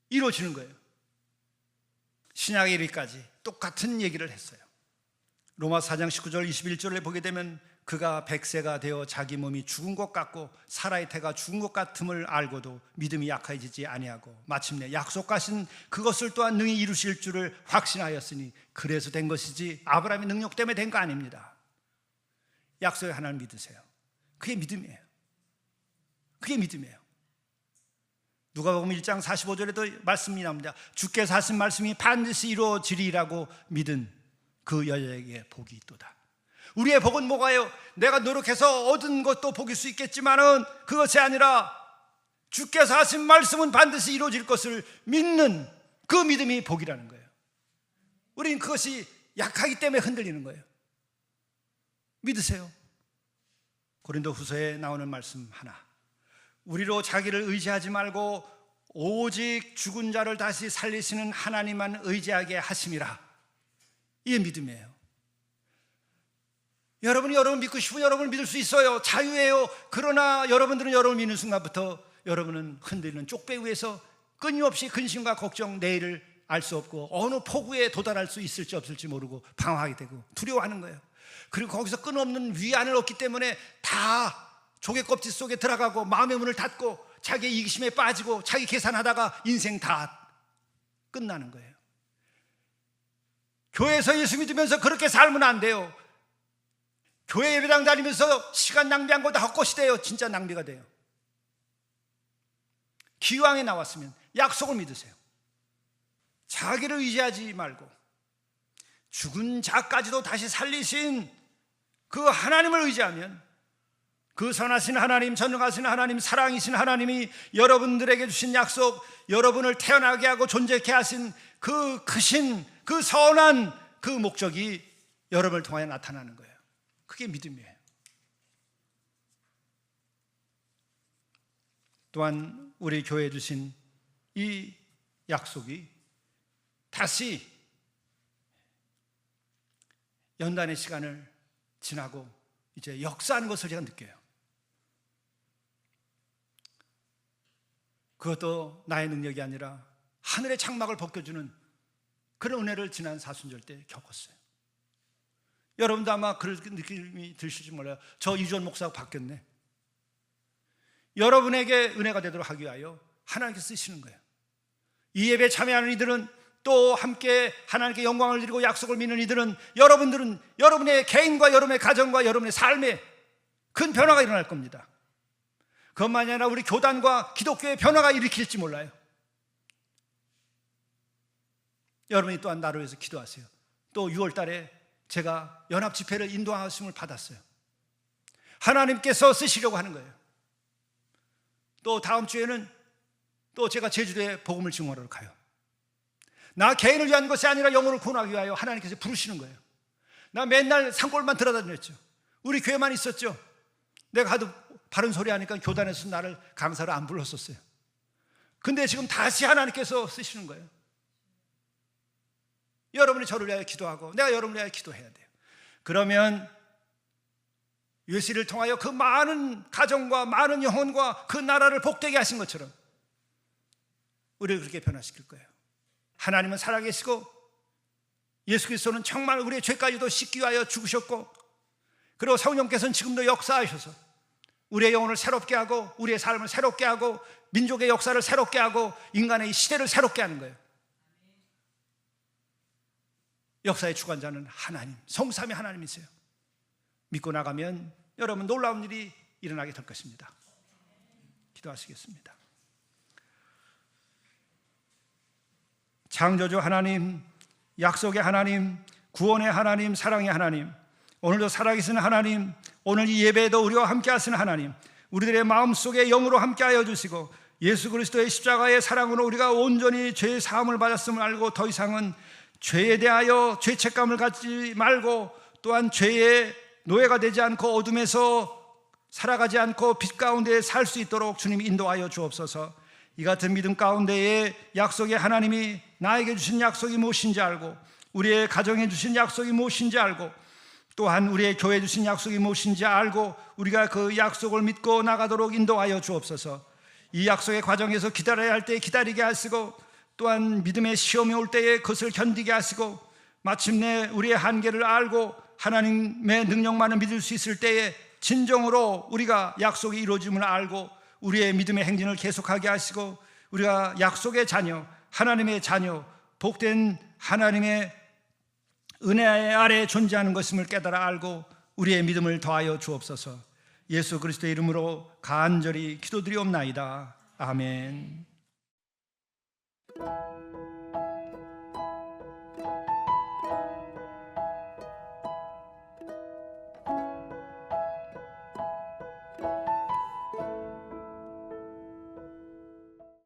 이루어지는 거예요. 신약의 일기까지 똑같은 얘기를 했어요. 로마서 4장 19절 21절을 보게 되면 그가 100세가 되어 자기 몸이 죽은 것 같고 사라의 태가 죽은 것 같음을 알고도 믿음이 약해지지 아니하고 마침내 약속하신 그것을 또한 능히 이루실 줄을 확신하였으니 그래서 된 것이지 아브라함의 능력 때문에 된 거 아닙니다. 약속의 하나님을 믿으세요. 그게 믿음이에요. 그게 믿음이에요. 누가복음 1장 45절에도 말씀이 나옵니다. 주께서 하신 말씀이 반드시 이루어지리라고 믿은 그 여자에게 복이 있도다. 우리의 복은 뭐가요? 내가 노력해서 얻은 것도 복일 수 있겠지만은 그것이 아니라 주께서 하신 말씀은 반드시 이루어질 것을 믿는 그 믿음이 복이라는 거예요. 우리는 그것이 약하기 때문에 흔들리는 거예요. 믿으세요. 고린도후서에 나오는 말씀 하나, 우리로 자기를 의지하지 말고 오직 죽은 자를 다시 살리시는 하나님만 의지하게 하심이라. 이게 믿음이에요. 여러분이 여러분 믿고 싶으면 여러분을 믿을 수 있어요. 자유예요. 그러나 여러분들은 여러분을 믿는 순간부터 여러분은 흔들리는 쪽배 위에서 끊임없이 근심과 걱정, 내일을 알 수 없고 어느 폭우에 도달할 수 있을지 없을지 모르고 방황하게 되고 두려워하는 거예요. 그리고 거기서 끊임없는 위안을 얻기 때문에 다 조개 껍질 속에 들어가고 마음의 문을 닫고 자기의 이기심에 빠지고 자기 계산하다가 인생 다 끝나는 거예요. 교회에서 예수 믿으면서 그렇게 살면 안 돼요. 교회 예배당 다니면서 시간 낭비한 거 다 헛것이 돼요. 진짜 낭비가 돼요. 기왕에 나왔으면 약속을 믿으세요. 자기를 의지하지 말고 죽은 자까지도 다시 살리신 그 하나님을 의지하면 그 선하신 하나님, 전능하신 하나님, 사랑이신 하나님이 여러분들에게 주신 약속, 여러분을 태어나게 하고 존재케 하신 그 크신 그 선한 그 목적이 여러분을 통하여 나타나는 거예요. 그게 믿음이에요. 또한 우리 교회에 주신 이 약속이 다시 연단의 시간을 지나고 이제 역사하는 것을 제가 느껴요. 그것도 나의 능력이 아니라 하늘의 장막을 벗겨주는 그런 은혜를 지난 사순절 때 겪었어요. 여러분도 아마 그런 느낌이 드실지 몰라요. 저 이주원 목사가 바뀌었네. 여러분에게 은혜가 되도록 하기 위하여 하나님께서 쓰시는 거예요. 이 예배에 참여하는 이들은, 또 함께 하나님께 영광을 드리고 약속을 믿는 이들은, 여러분들은 여러분의 개인과 여러분의 가정과 여러분의 삶에 큰 변화가 일어날 겁니다. 그것만이 아니라 우리 교단과 기독교의 변화가 일으킬지 몰라요. 여러분이 또한 나를 위해서 기도하세요. 또 6월 달에 제가 연합 집회를 인도하심을 받았어요. 하나님께서 쓰시려고 하는 거예요. 또 다음 주에는 또 제가 제주도에 복음을 증언하러 가요. 나 개인을 위한 것이 아니라 영혼을 구원하기 위하여 하나님께서 부르시는 거예요. 나 맨날 산골만 들어다녔죠. 우리 교회만 있었죠. 내가 하도 바른 소리 하니까 교단에서 나를 강사로 안 불렀었어요. 근데 지금 다시 하나님께서 쓰시는 거예요. 여러분이 저를 위하여 기도하고 내가 여러분을 위하여 기도해야 돼요. 그러면 예수를 통하여 그 많은 가정과 많은 영혼과 그 나라를 복되게 하신 것처럼 우리를 그렇게 변화시킬 거예요. 하나님은 살아계시고 예수 그리스도는 정말 우리의 죄까지도 씻기 위하여 죽으셨고, 그리고 성령께서는 지금도 역사하셔서 우리의 영혼을 새롭게 하고 우리의 삶을 새롭게 하고 민족의 역사를 새롭게 하고 인간의 이 시대를 새롭게 하는 거예요. 역사의 주관자는 하나님, 성삼위 하나님이세요. 믿고 나가면 여러분 놀라운 일이 일어나게 될 것입니다. 기도하시겠습니다. 창조주 하나님, 약속의 하나님, 구원의 하나님, 사랑의 하나님, 오늘도 살아계신 하나님, 오늘 이 예배에도 우리와 함께 하시는 하나님, 우리들의 마음속에 영으로 함께하여 주시고 예수 그리스도의 십자가의 사랑으로 우리가 온전히 죄의 사함을 받았음을 알고 더 이상은 죄에 대하여 죄책감을 갖지 말고, 또한 죄의 노예가 되지 않고 어둠에서 살아가지 않고 빛 가운데 살 수 있도록 주님이 인도하여 주옵소서. 이 같은 믿음 가운데에 약속의 하나님이 나에게 주신 약속이 무엇인지 알고, 우리의 가정에 주신 약속이 무엇인지 알고, 또한 우리의 교회에 주신 약속이 무엇인지 알고 우리가 그 약속을 믿고 나가도록 인도하여 주옵소서. 이 약속의 과정에서 기다려야 할 때 기다리게 하시고, 또한 믿음의 시험이 올 때에 그것을 견디게 하시고, 마침내 우리의 한계를 알고 하나님의 능력만을 믿을 수 있을 때에 진정으로 우리가 약속이 이루어짐을 알고 우리의 믿음의 행진을 계속하게 하시고, 우리가 약속의 자녀, 하나님의 자녀, 복된 하나님의 은혜 아래에 존재하는 것임을 깨달아 알고 우리의 믿음을 더하여 주옵소서. 예수 그리스도의 이름으로 간절히 기도드리옵나이다. 아멘.